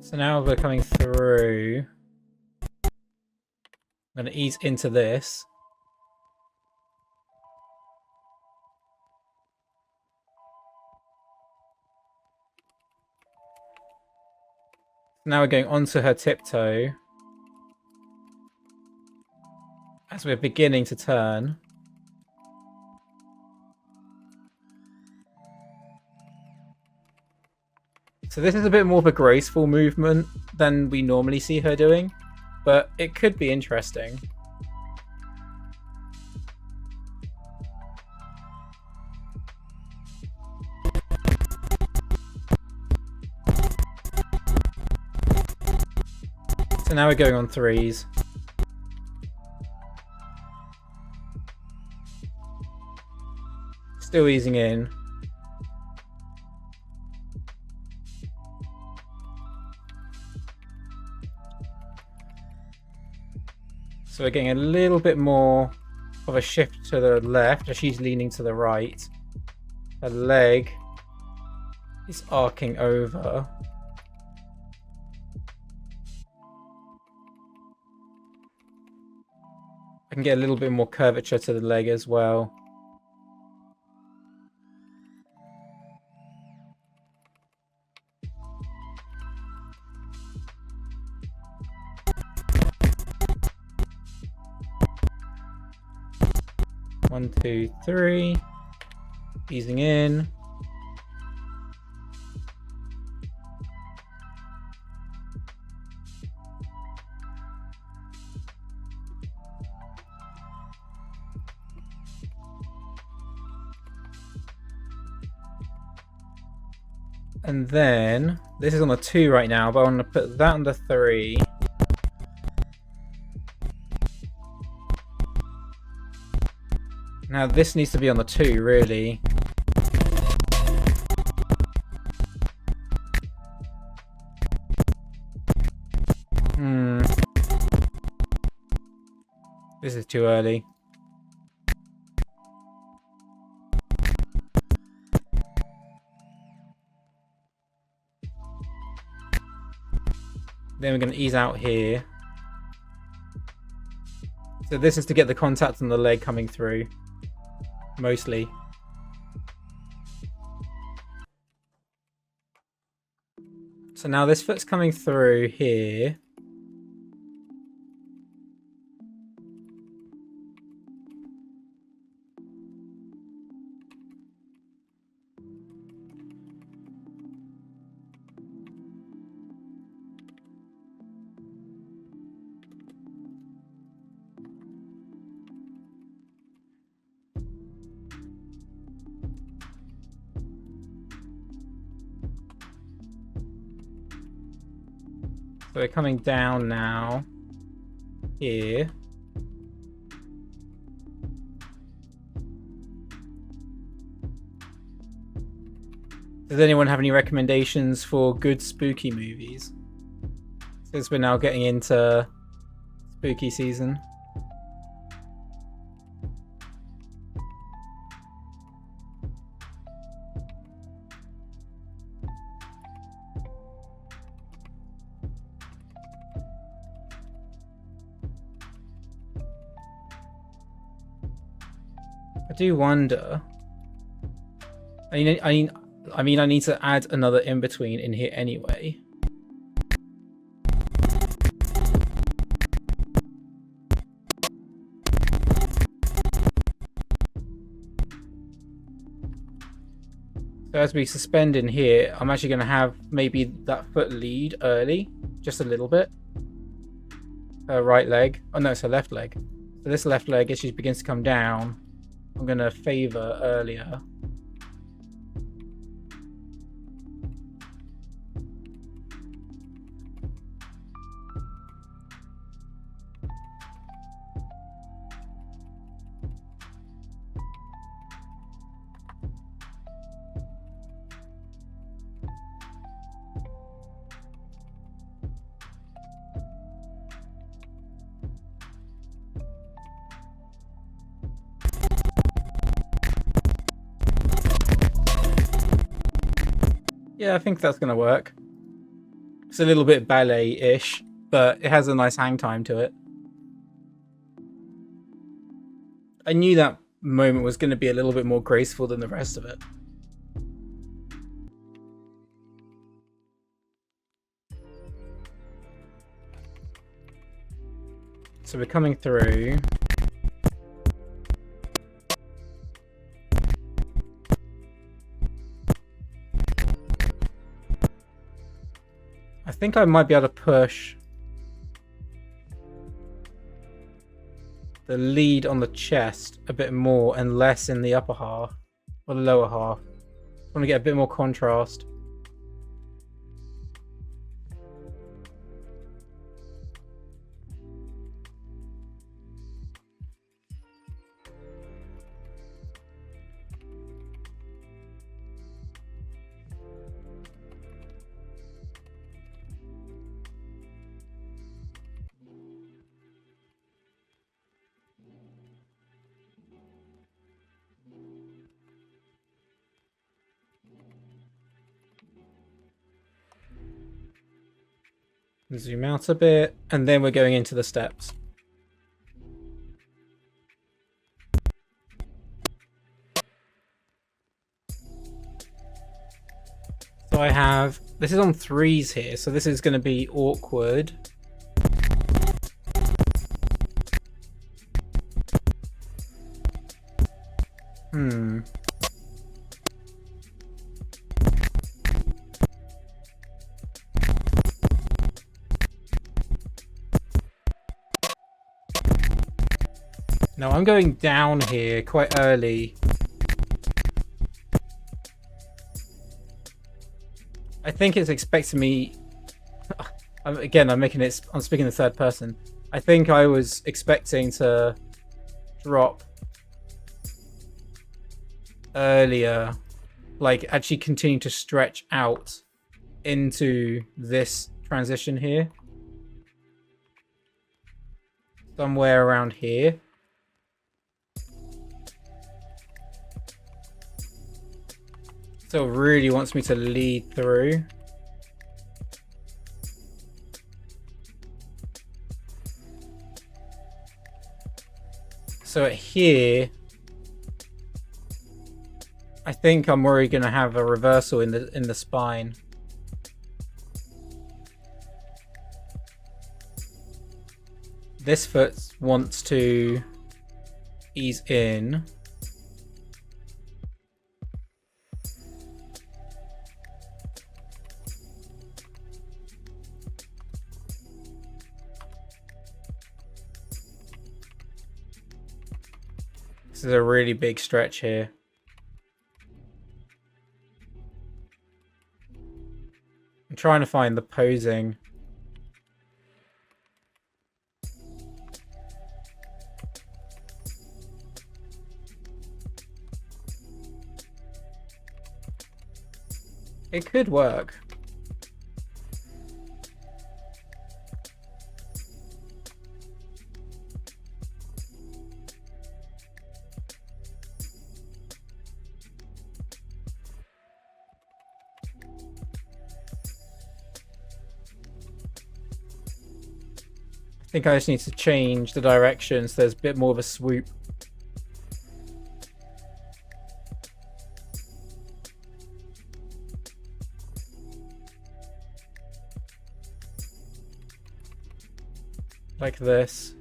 So now we're coming through. I'm going to ease into this. Now we're going onto her tiptoe. As we're beginning to turn. So this is a bit more of a graceful movement than we normally see her doing, but it could be interesting. So now we're going on threes. Still easing in. So we're getting a little bit more of a shift to the left as she's leaning to the right. The leg is arcing over. I can get a little bit more curvature to the leg as well. One, two, three. Easing in. And then, this is on the 2 right now, but I want to put that on the 3. Now this needs to be on the 2, really. This is too early. Then we're going to ease out here. So this is to get the contact on the leg coming through. Mostly. So now this foot's coming through here. So we're coming down now. Here. Does anyone have any recommendations for good spooky movies? Since we're now getting into spooky season. I do wonder. I need to add another in-between in here anyway. So as we suspend in here, I'm actually going to have maybe that foot lead early, just a little bit. Her right leg. Oh no, it's her left leg. So this left leg, as she begins to come down, I'm going to favor earlier. Yeah, I think that's going to work. It's a little bit ballet-ish, but it has a nice hang time to it. I knew that moment was going to be a little bit more graceful than the rest of it. So we're coming through. I think I might be able to push the lead on the chest a bit more and less in the upper half or the lower half. I want to get a bit more contrast. Zoom out a bit, and then we're going into the steps. So I have, this is on 3s here, so this is going to be awkward. Now I'm going down here quite early. I think it's expecting me. Again, I'm speaking in the third person. I think I was expecting to drop earlier, like actually continue to stretch out into this transition here. Somewhere around here. So it really wants me to lead through. So at here, I think I'm already going to have a reversal in the spine. This foot wants to ease in. This is a really big stretch here. I'm trying to find the posing. It could work. I think I just need to change the direction so there's a bit more of a swoop. Like this.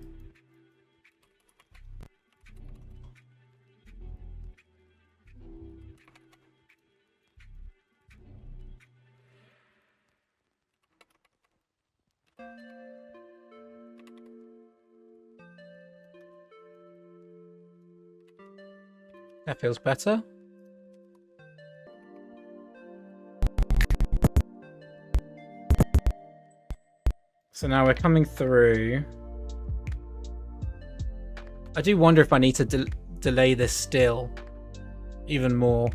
That feels better. So now we're coming through. I do wonder if I need to delay this still even more.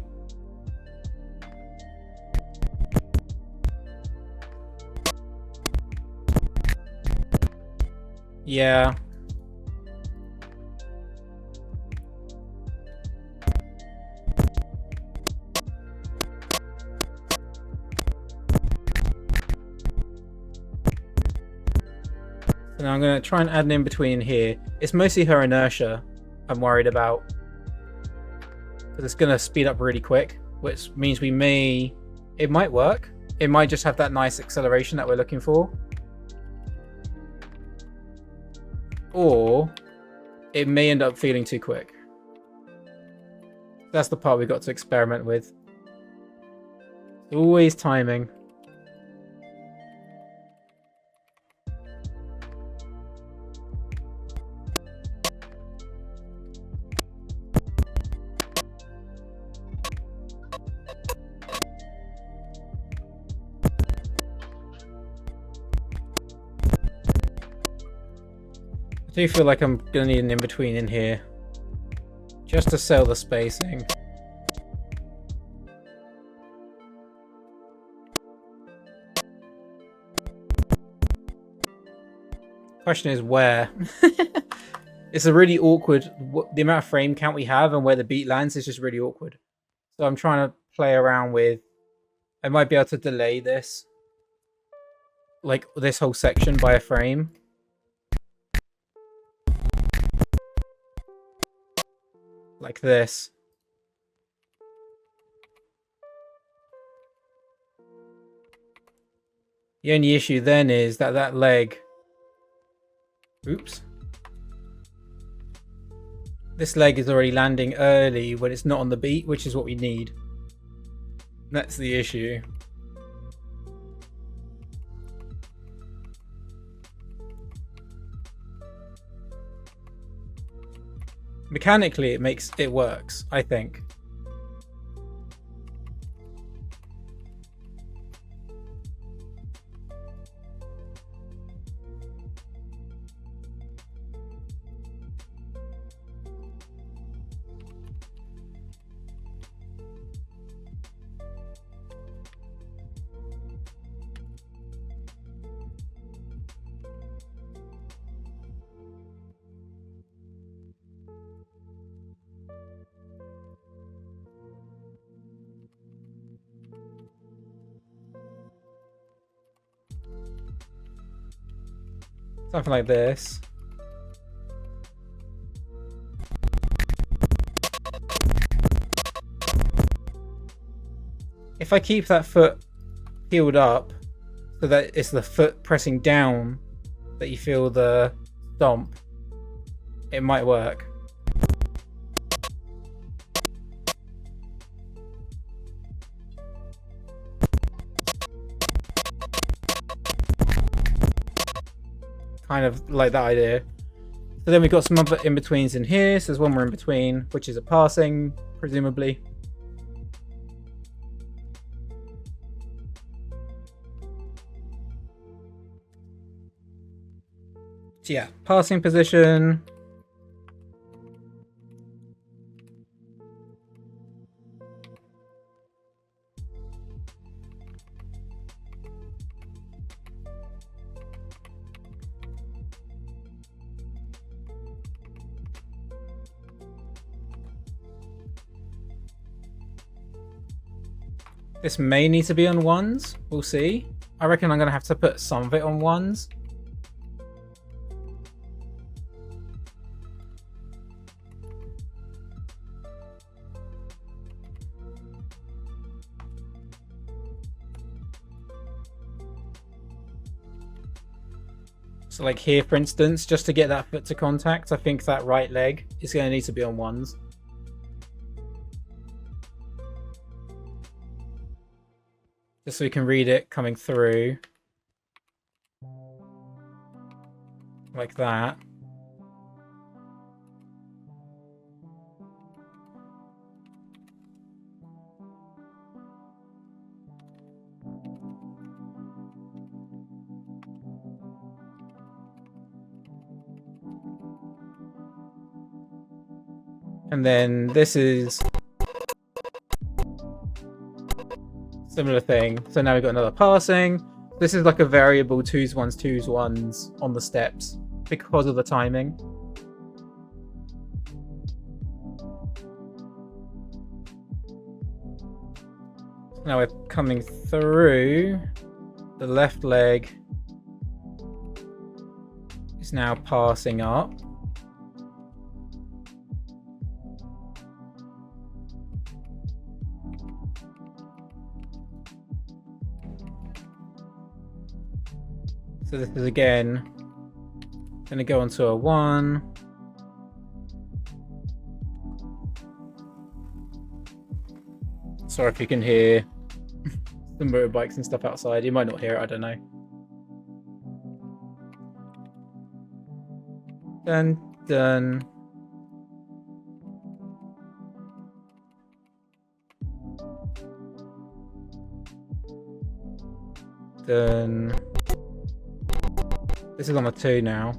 Yeah. Now I'm going to try and add an in-between here. It's mostly her inertia I'm worried about. Because it's going to speed up really quick. Which means it might work. It might just have that nice acceleration that we're looking for. Or it may end up feeling too quick. That's the part we've got to experiment with. Always timing. I do feel like I'm going to need an in-between in here. Just to sell the spacing. Question is where? It's a really awkward... The amount of frame count we have and where the beat lands is just really awkward. So I'm trying to play around with... I might be able to delay this. like this whole section by a frame. Like this. The only issue then is that that leg... Oops. This leg is already landing early when it's not on the beat, which is what we need. That's the issue. Mechanically, it works, I think. Something like this. If I keep that foot heeled up so that it's the foot pressing down that you feel the stomp, it might work. Kind of like that idea. So then we've got some other in-betweens in here. So there's one more in-between, which is a passing, presumably. So yeah, passing position. This may need to be on ones. We'll see. I reckon I'm going to have to put some of it on ones. So like here, for instance, just to get that foot to contact, I think that right leg is going to need to be on ones. Just so we can read it coming through. Like that. And then this is similar thing. So now we've got another passing. This is like a variable 2s, 1s, 2s, 1s on the steps because of the timing. Now we're coming through. The left leg is now passing up. So this is again going to go onto a 1. Sorry if you can hear the motorbikes and stuff outside. You might not hear it, I don't know. Dun dun. Dun. This is on the 2 now.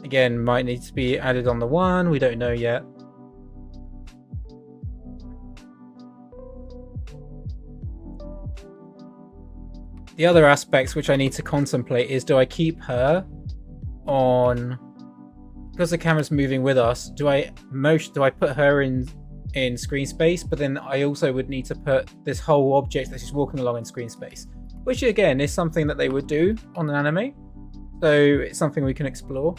Again, might need to be added on the 1. We don't know yet. The other aspects which I need to contemplate is, do I keep her on, because the camera's moving with us, do I put her in screen space, but then I also would need to put this whole object that she's walking along in screen space. which again is something that they would do on an anime. So it's something we can explore.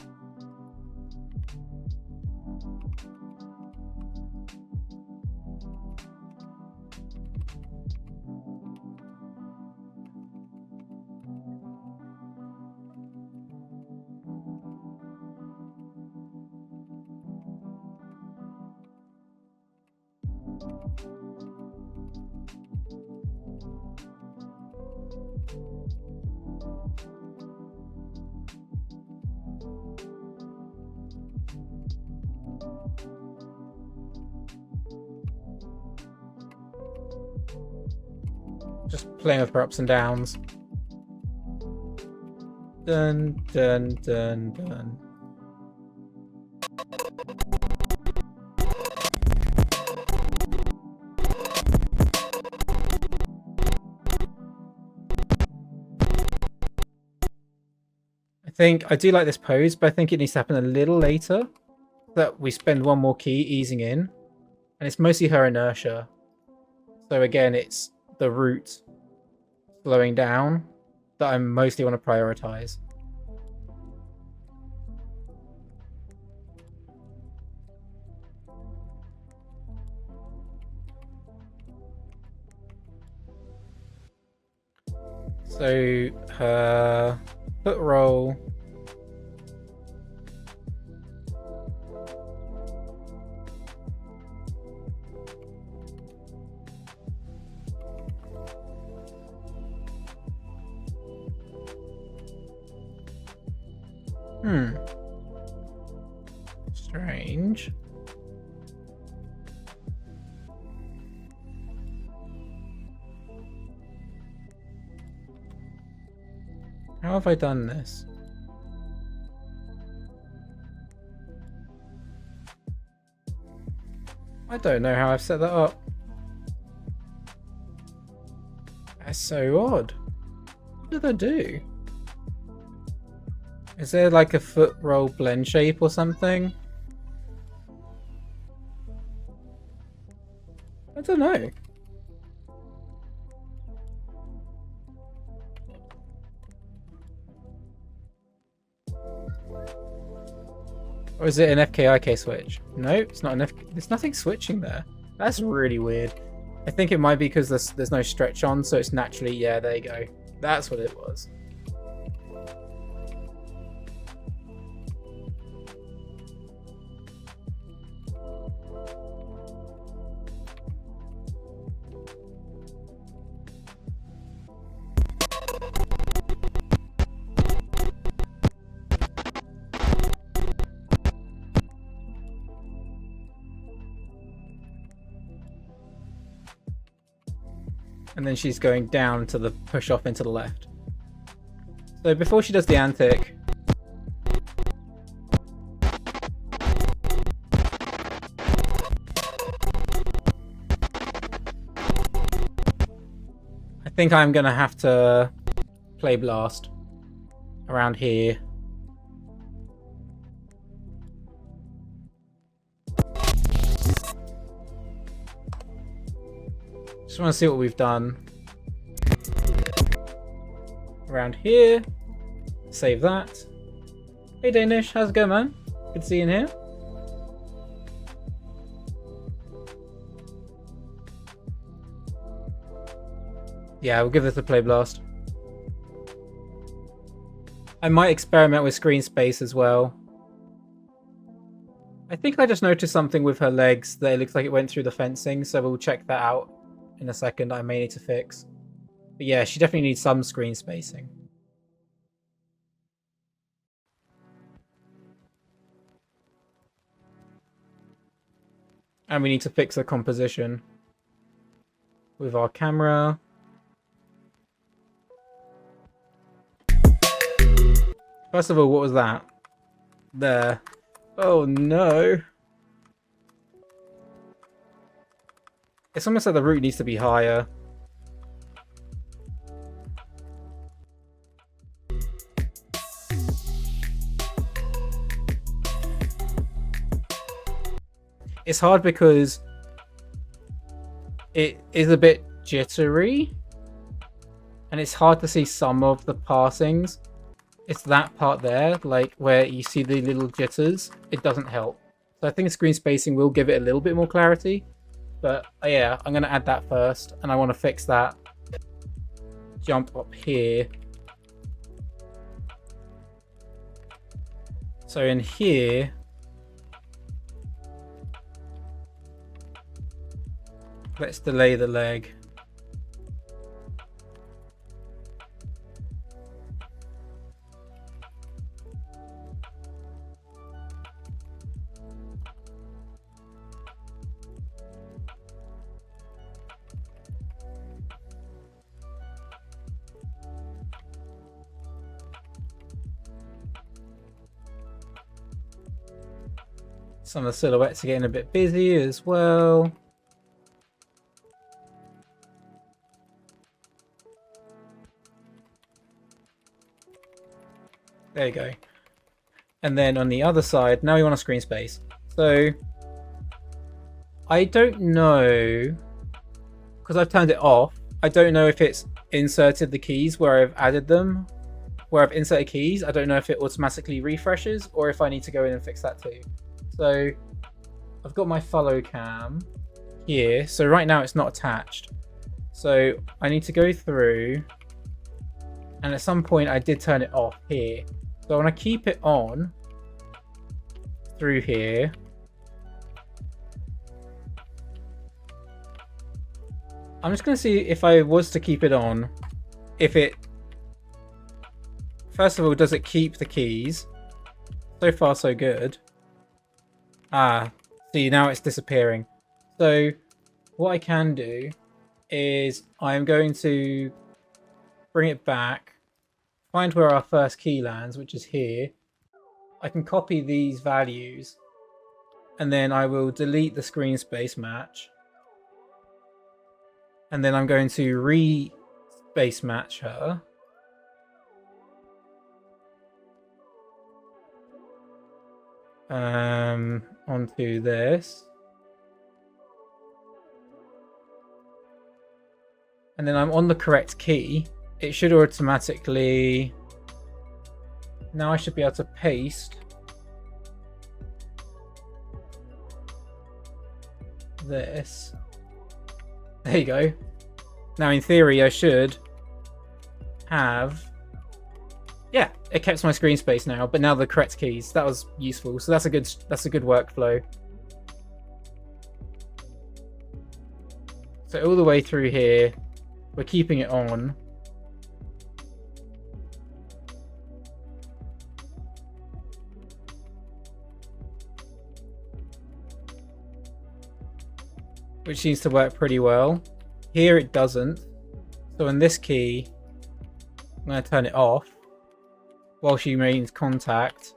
Just playing with her ups and downs. Dun, dun, dun, dun. I do like this pose, but I think it needs to happen a little later. That we spend one more key easing in. And it's mostly her inertia. So again, it's the root slowing down that I mostly want to prioritize. So her foot roll. Strange. How have I done this? I don't know how I've set that up. That's so odd. What did I do? Is there like a foot roll blend shape or something? I don't know. Or is it an FKIK switch? No, it's not an there's nothing switching there. That's really weird. I think it might be because there's no stretch on, so it's naturally, yeah, there you go. That's what it was. And then she's going down to the push off into the left. So before she does the antic, I think I'm gonna have to play blast around here. Just want to see what we've done around here. Save that. Hey Danish, how's it going, man? Good to see you in here. Yeah, we'll give this a play blast. I might experiment with screen space as well. I think I just noticed something with her legs that it looks like it went through the fencing, so we'll check that out in a second. I may need to fix. But yeah, she definitely needs some screen spacing. And we need to fix her composition with our camera. First of all, what was that? There. Oh no. It's almost like the root needs to be higher. It's hard because it is a bit jittery. and it's hard to see some of the passings. It's that part there, like where you see the little jitters. It doesn't help. So I think screen spacing will give it a little bit more clarity. But yeah, I'm going to add that first, and I want to fix that jump up here. So in here, let's delay the leg. Some of the silhouettes are getting a bit busy as well. There you go. And then on the other side, now we want a screen space. So I don't know, because I've turned it off, I don't know if it's inserted the keys where I've added them. Where I've inserted keys, I don't know if it automatically refreshes or if I need to go in and fix that too. So I've got my follow cam here. So right now it's not attached. So I need to go through, and at some point I did turn it off here. So I want to keep it on through here. I'm just going to see if I was to keep it on, if it, first of all, does it keep the keys? So far so good. Ah, see, now it's disappearing. So what I can do is I'm going to bring it back, find where our first key lands, which is here. I can copy these values, and then I will delete the screen space match. And then I'm going to re-space match her. Onto this. And then I'm on the correct key. It should automatically... Now I should be able to paste this. There you go. Now in theory I should have... Yeah, it kept my screen space now, but now the correct keys. That was useful. So that's a good workflow. So all the way through here, we're keeping it on. Which seems to work pretty well. Here it doesn't. So in this key, I'm going to turn it off while she remains contact.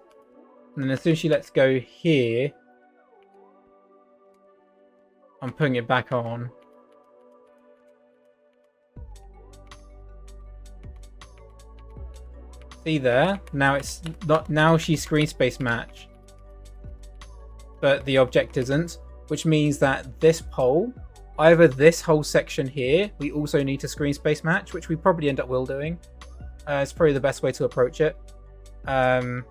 And then as soon as she lets go here, I'm putting it back on. See there? Now it's not, now she's screen space match, but the object isn't, which means that this pole, either this whole section here, we also need to screen space match, which we probably end up will doing. It's probably the best way to approach it. And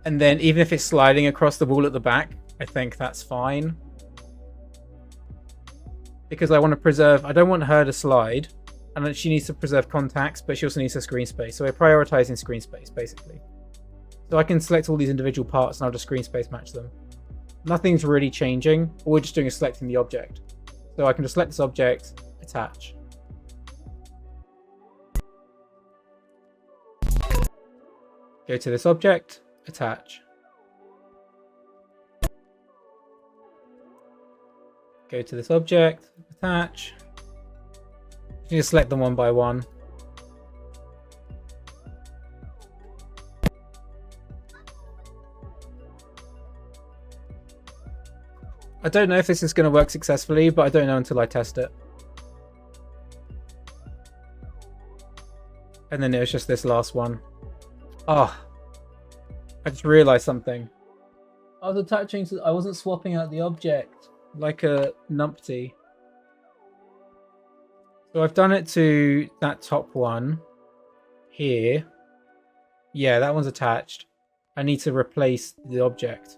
then even if it's sliding across the wall at the back, I think that's fine. Because I want to preserve, I don't want her to slide, and then she needs to preserve contacts, but she also needs a screen space. So we're prioritizing screen space, basically. So I can select all these individual parts and I'll just screen space match them. Nothing's really changing. All we're just doing is selecting the object. So I can just select this object, attach. Go to this object, attach. Go to this object, attach. You just select them one by one. I don't know if this is going to work successfully, but I don't know until I test it. And then it was just this last one. Oh, I just realized something. I was attaching to, I wasn't swapping out the object like a numpty. So I've done it to that top one here. Yeah, that one's attached. I need to replace the object.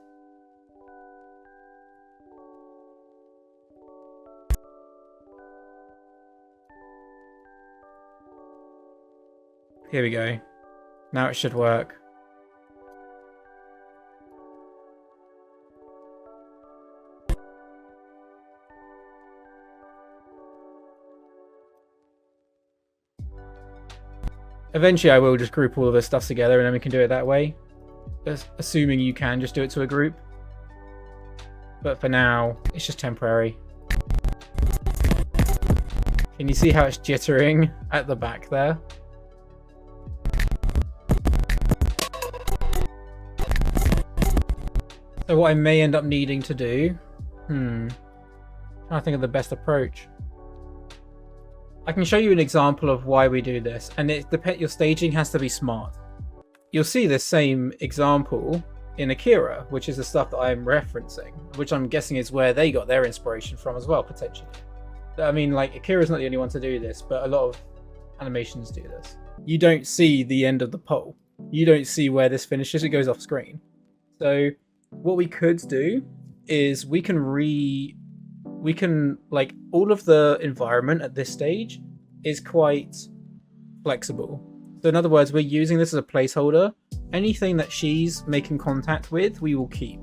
Here we go. Now it should work. Eventually I will just group all of this stuff together and then we can do it that way. Assuming you can just do it to a group. But for now, it's just temporary. Can you see how it's jittering at the back there? So what I may end up needing to do... trying to think of the best approach. I can show you an example of why we do this, and your staging has to be smart. You'll see this same example in Akira, which is the stuff that I'm referencing, which I'm guessing is where they got their inspiration from as well, potentially. I mean, like, Akira's not the only one to do this, but a lot of animations do this. You don't see the end of the pole. You don't see where this finishes, it goes off screen. So what we could do is we can like, all of the environment at this stage is quite flexible. So in other words, we're using this as a placeholder. Anything that she's making contact with, we will keep.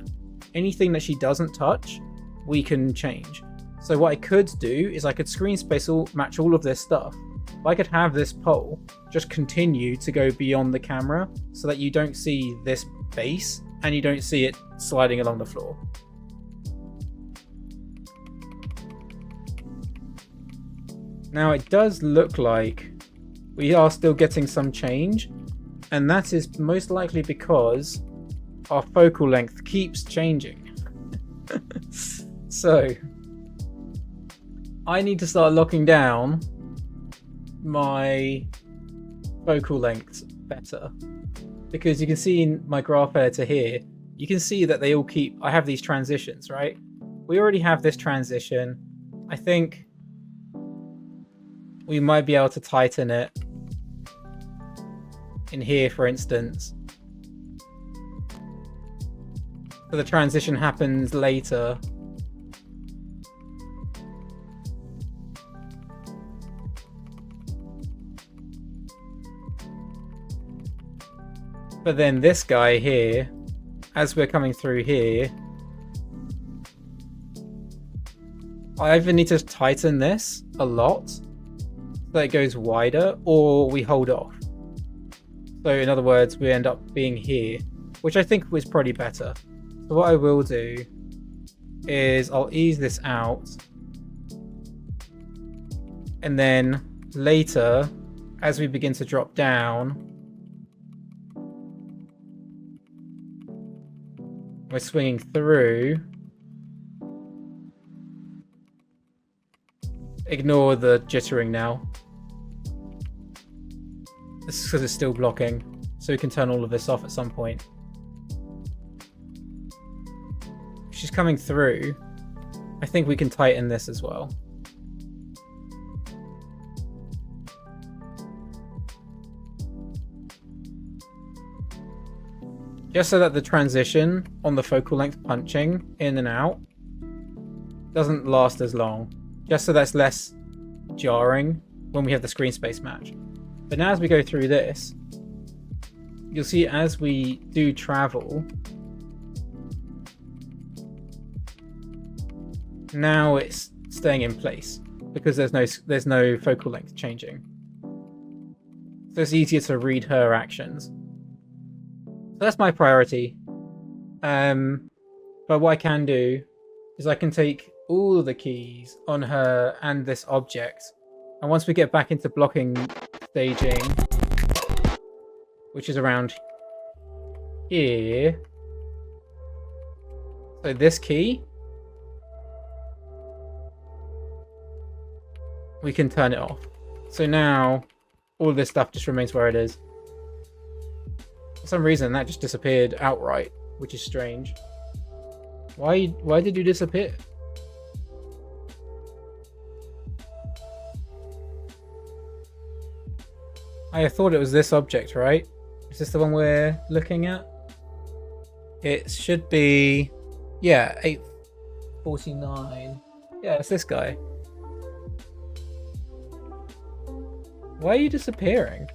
Anything that she doesn't touch, we can change. So what I could do is I could screen space match all of this stuff. I could have this pole just continue to go beyond the camera so that you don't see this base and you don't see it sliding along the floor. Now it does look like we are still getting some change, and that is most likely because our focal length keeps changing. So I need to start locking down my focal length better, because you can see in my graph editor here, you can see that they all keep, I have these transitions, right? We already have this transition. I think we might be able to tighten it in here, for instance. So the transition happens later. But then this guy here, as we're coming through here, I either need to tighten this a lot so that it goes wider, or we hold off. So in other words, we end up being here, which I think was probably better. So what I will do is I'll ease this out, and then later, as we begin to drop down, we're swinging through. Ignore the jittering now. This is because it's still blocking, so we can turn all of this off at some point. If she's coming through, I think we can tighten this as well. Just so that the transition on the focal length punching in and out doesn't last as long. Just so that's less jarring when we have the screen space match. But now as we go through this, you'll see as we do travel, now it's staying in place because there's no focal length changing. So it's easier to read her actions. So that's my priority. But what I can do is I can take all of the keys on her and this object, and once we get back into blocking staging, which is around here, so this key, we can turn it off. So now all this stuff just remains where it is. For some reason that just disappeared outright, which is strange. Why did you disappear? I thought it was this object, right? Is this the one we're looking at? It should be, yeah, 849. Yeah, it's this guy. Why are you disappearing?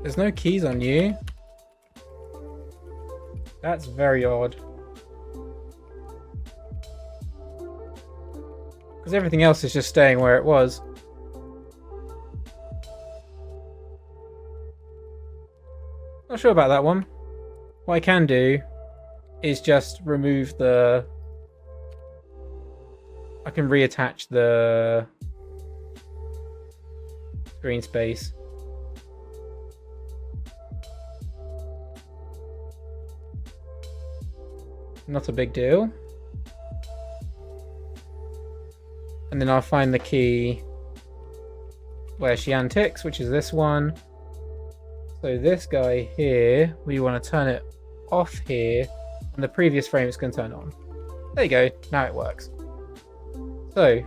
There's no keys on you. That's very odd. Because everything else is just staying where it was. Not sure about that one. What I can do is just remove the... I can reattach the screen space. Not a big deal. And then I'll find the key where she antics, which is this one. So this guy here, we want to turn it off here, and the previous frame is going to turn on. There you go, now it works. So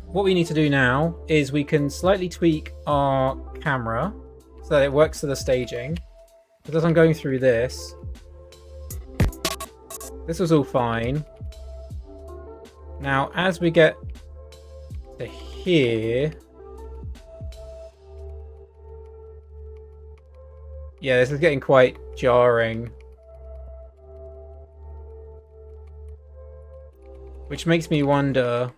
what we need to do now is we can slightly tweak our camera so that it works to the staging. Because I'm going through this, this was all fine. Now, as we get to here, yeah, this is getting quite jarring. Which makes me wonder,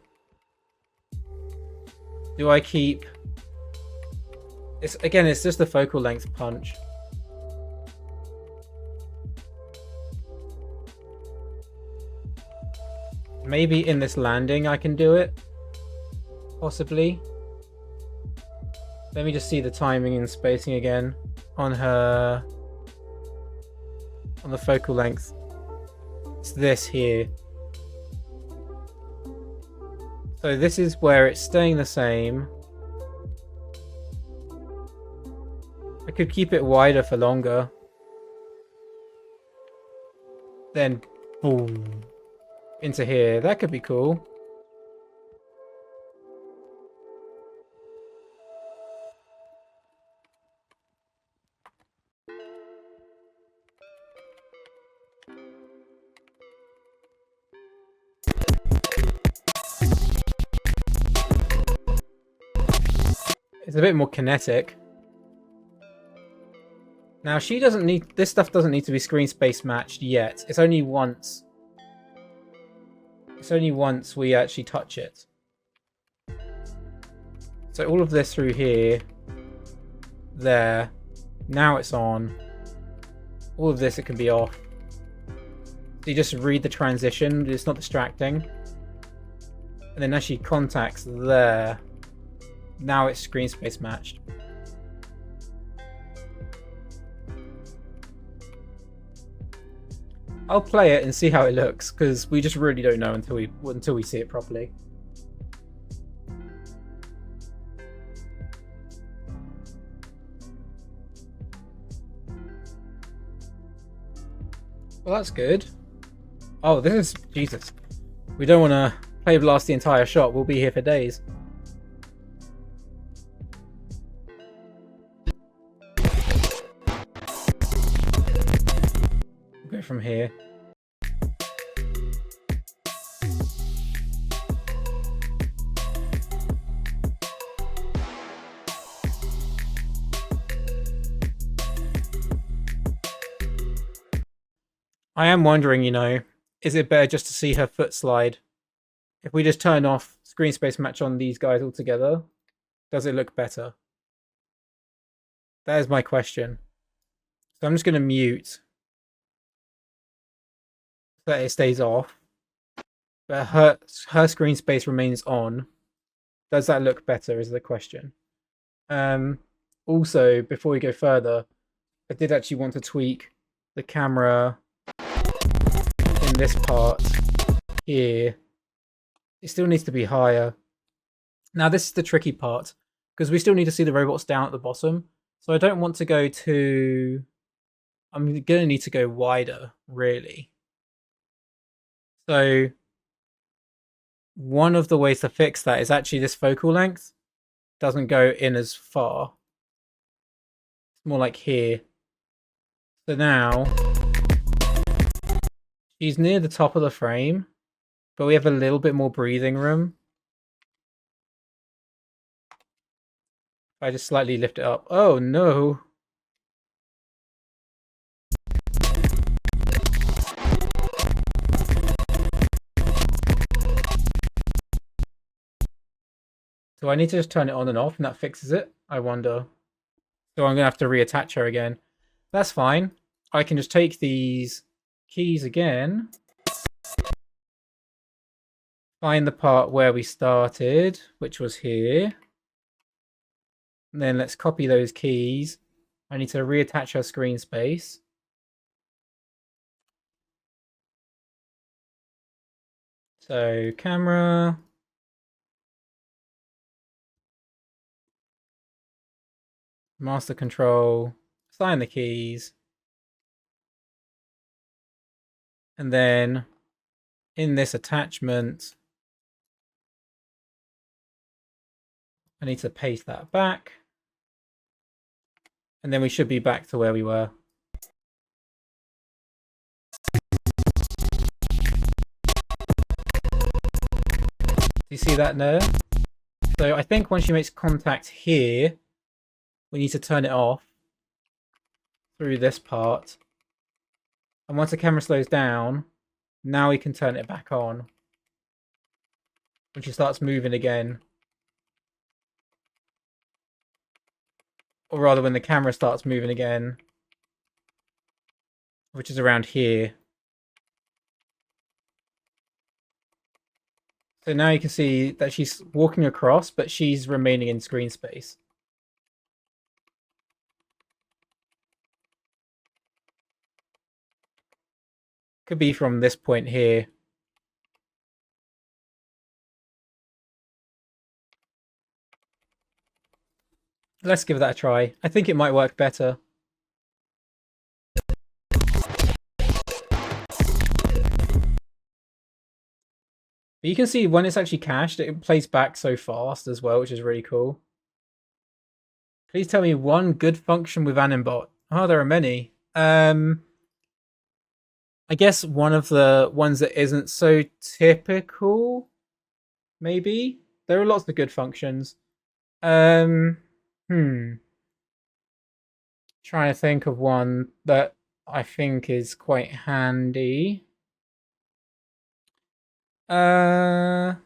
do I keep... Again, it's just the focal length punch. Maybe in this landing I can do it. Possibly. Let me just see the timing and spacing again on her... on the focal length. It's this here. So this is where it's staying the same. I could keep it wider for longer. Then, boom. Into here. That could be cool. It's a bit more kinetic. Now she doesn't need... this stuff doesn't need to be screen space matched yet. It's only once... it's only once we actually touch it. So all of this through here, there, now it's on. All of this, it can be off. So you just read the transition, it's not distracting. And then as she contacts there, now it's screen space matched. I'll play it and see how it looks, because we just really don't know until we see it properly. Well, that's good. Oh, this is... Jesus. We don't want to play blast the entire shot. We'll be here for days. We'll go from here. I am wondering, you know, is it better just to see her foot slide? If we just turn off screen space match on these guys altogether, does it look better? That is my question. So I'm just going to mute so that it stays off. But her screen space remains on. Does that look better is the question. Also, before we go further, I did actually want to tweak the camera in this part here. It still needs to be higher. Now this is the tricky part, because we still need to see the robots down at the bottom. So I don't want to go too... I'm going to need to go wider, really. So one of the ways to fix that is actually this focal length doesn't go in as far. It's more like here. So now she's near the top of the frame, but we have a little bit more breathing room. If I just slightly lift it up. Oh no. Do I need to just turn it on and off and that fixes it? I wonder. So I'm going to have to reattach her again. That's fine. I can just take these keys again. Find the part where we started, which was here. And then let's copy those keys. I need to reattach her screen space. So camera. Master control. Assign the keys. And then in this attachment, I need to paste that back. And then we should be back to where we were. Do you see that there? So I think when she makes contact here, we need to turn it off through this part. And once the camera slows down, now we can turn it back on. When she starts moving again. Or rather, when the camera starts moving again. Which is around here. So now you can see that she's walking across, but she's remaining in screen space. Could be from this point here. Let's give that a try. I think it might work better. But you can see when it's actually cached, it plays back so fast as well, which is really cool. Please tell me one good function with animbot. Oh, there are many. I guess one of the ones that isn't so typical, maybe. There are lots of good functions. Trying to think of one that I think is quite handy. I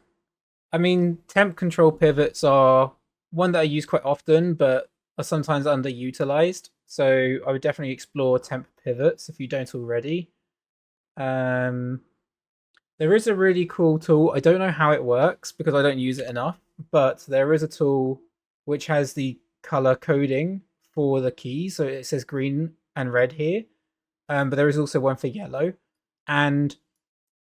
mean, temp control pivots are one that I use quite often, but are sometimes underutilized. So I would definitely explore temp pivots if you don't already. There is a really cool tool. I don't know how it works because I don't use it enough, but there is a tool which has the color coding for the keys. So it says green and red here, but there is also one for yellow, and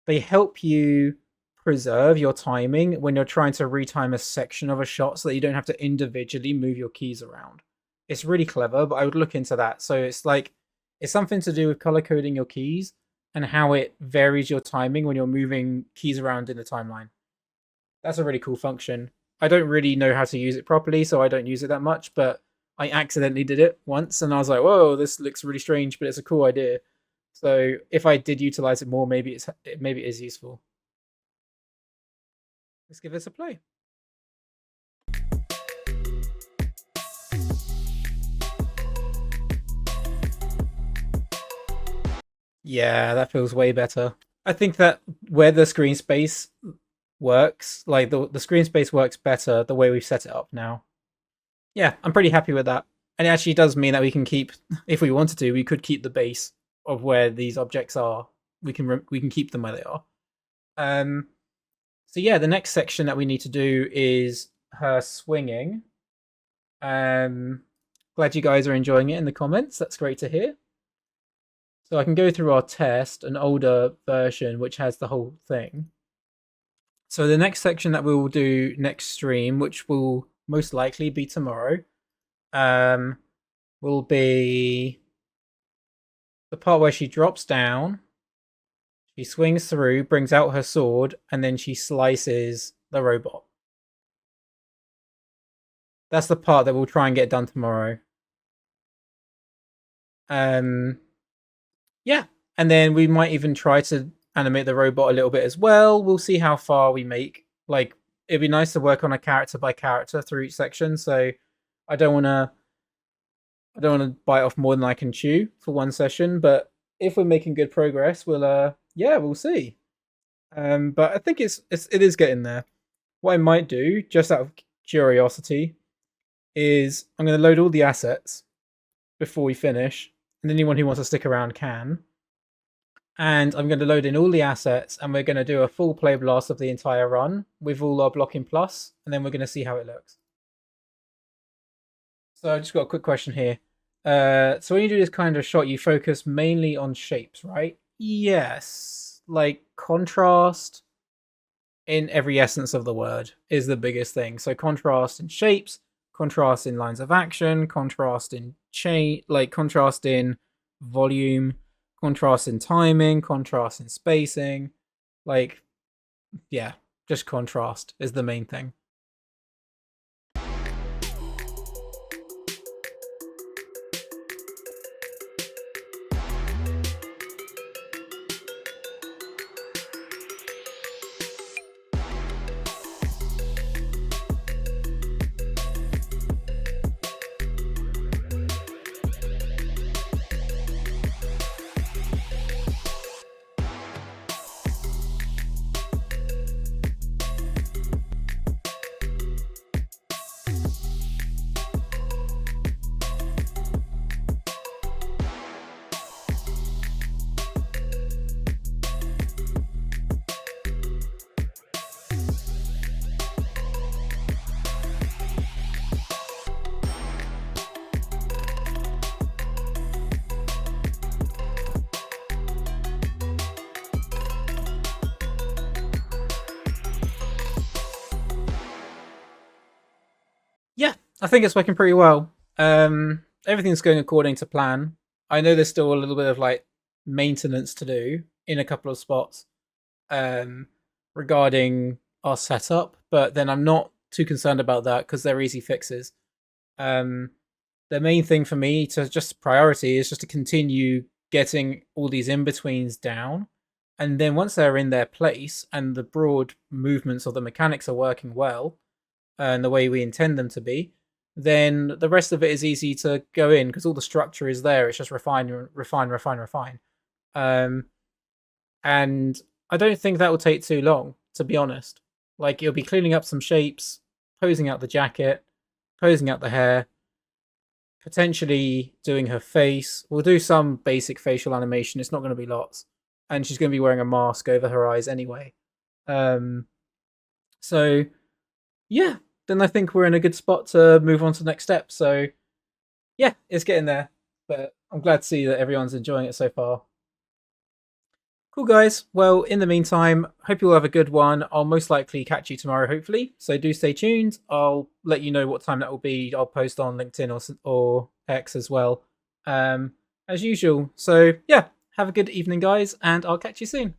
they help you preserve your timing when you're trying to retime a section of a shot so that you don't have to individually move your keys around. It's really clever, but I would look into that. So it's like, it's something to do with color coding your keys and how it varies your timing when you're moving keys around in the timeline. That's a really cool function. I don't really know how to use it properly, so I don't use it that much, but I accidentally did it once and I was like, whoa, this looks really strange, but it's a cool idea. So if I did utilize it more, maybe it is useful. Let's give this a play. Yeah, that feels way better. I think that where the screen space works, like the screen space works better the way we've set it up now. Yeah, I'm pretty happy with that. And it actually does mean that we can keep, if we wanted to, we could keep the base of where these objects are. We can keep them where they are. So yeah, the next section that we need to do is her swinging. Glad you guys are enjoying it in the comments. That's great to hear. So I can go through our test, an older version, which has the whole thing. So the next section that we will do next stream, which will most likely be tomorrow, will be the part where she drops down. She swings through, brings out her sword, and then she slices the robot. That's the part that we'll try and get done tomorrow. Yeah, and then we might even try to animate the robot a little bit as well. We'll see how far we make. Like, it'd be nice to work on a character by character through each section. So I don't want to bite off more than I can chew for one session. But if we're making good progress, we'll see. But I think it is getting there. What I might do, just out of curiosity, is I'm going to load all the assets before we finish, and anyone who wants to stick around can. And I'm going to load in all the assets, and we're going to do a full play blast of the entire run with all our blocking plus, and then we're going to see how it looks. So I just got a quick question here. So when you do this kind of shot, you focus mainly on shapes, right? Yes. Like contrast in every essence of the word is the biggest thing. So contrast in shapes, contrast in lines of action, contrast in contrast in volume, contrast in timing, contrast in spacing. Like, yeah, just contrast is the main thing. Yeah, I think it's working pretty well. Everything's going according to plan. I know there's still a little bit of like maintenance to do in a couple of spots regarding our setup, but then I'm not too concerned about that because they're easy fixes. The main thing for me to just priority is just to continue getting all these in-betweens down, and then once they're in their place and the broad movements of the mechanics are working well and the way we intend them to be, then the rest of it is easy to go in because all the structure is there. It's just refine. And I don't think that will take too long, to be honest. Like, you'll be cleaning up some shapes, posing out the jacket, posing out the hair, potentially doing her face. We'll do some basic facial animation. It's not going to be lots. And she's going to be wearing a mask over her eyes anyway. So, yeah, then I think we're in a good spot to move on to the next step. So, yeah, it's getting there. But I'm glad to see that everyone's enjoying it so far. Cool, guys. Well, in the meantime, hope you all have a good one. I'll most likely catch you tomorrow, hopefully. So do stay tuned. I'll let you know what time that will be. I'll post on LinkedIn or X as well, as usual. So, yeah, have a good evening, guys, and I'll catch you soon.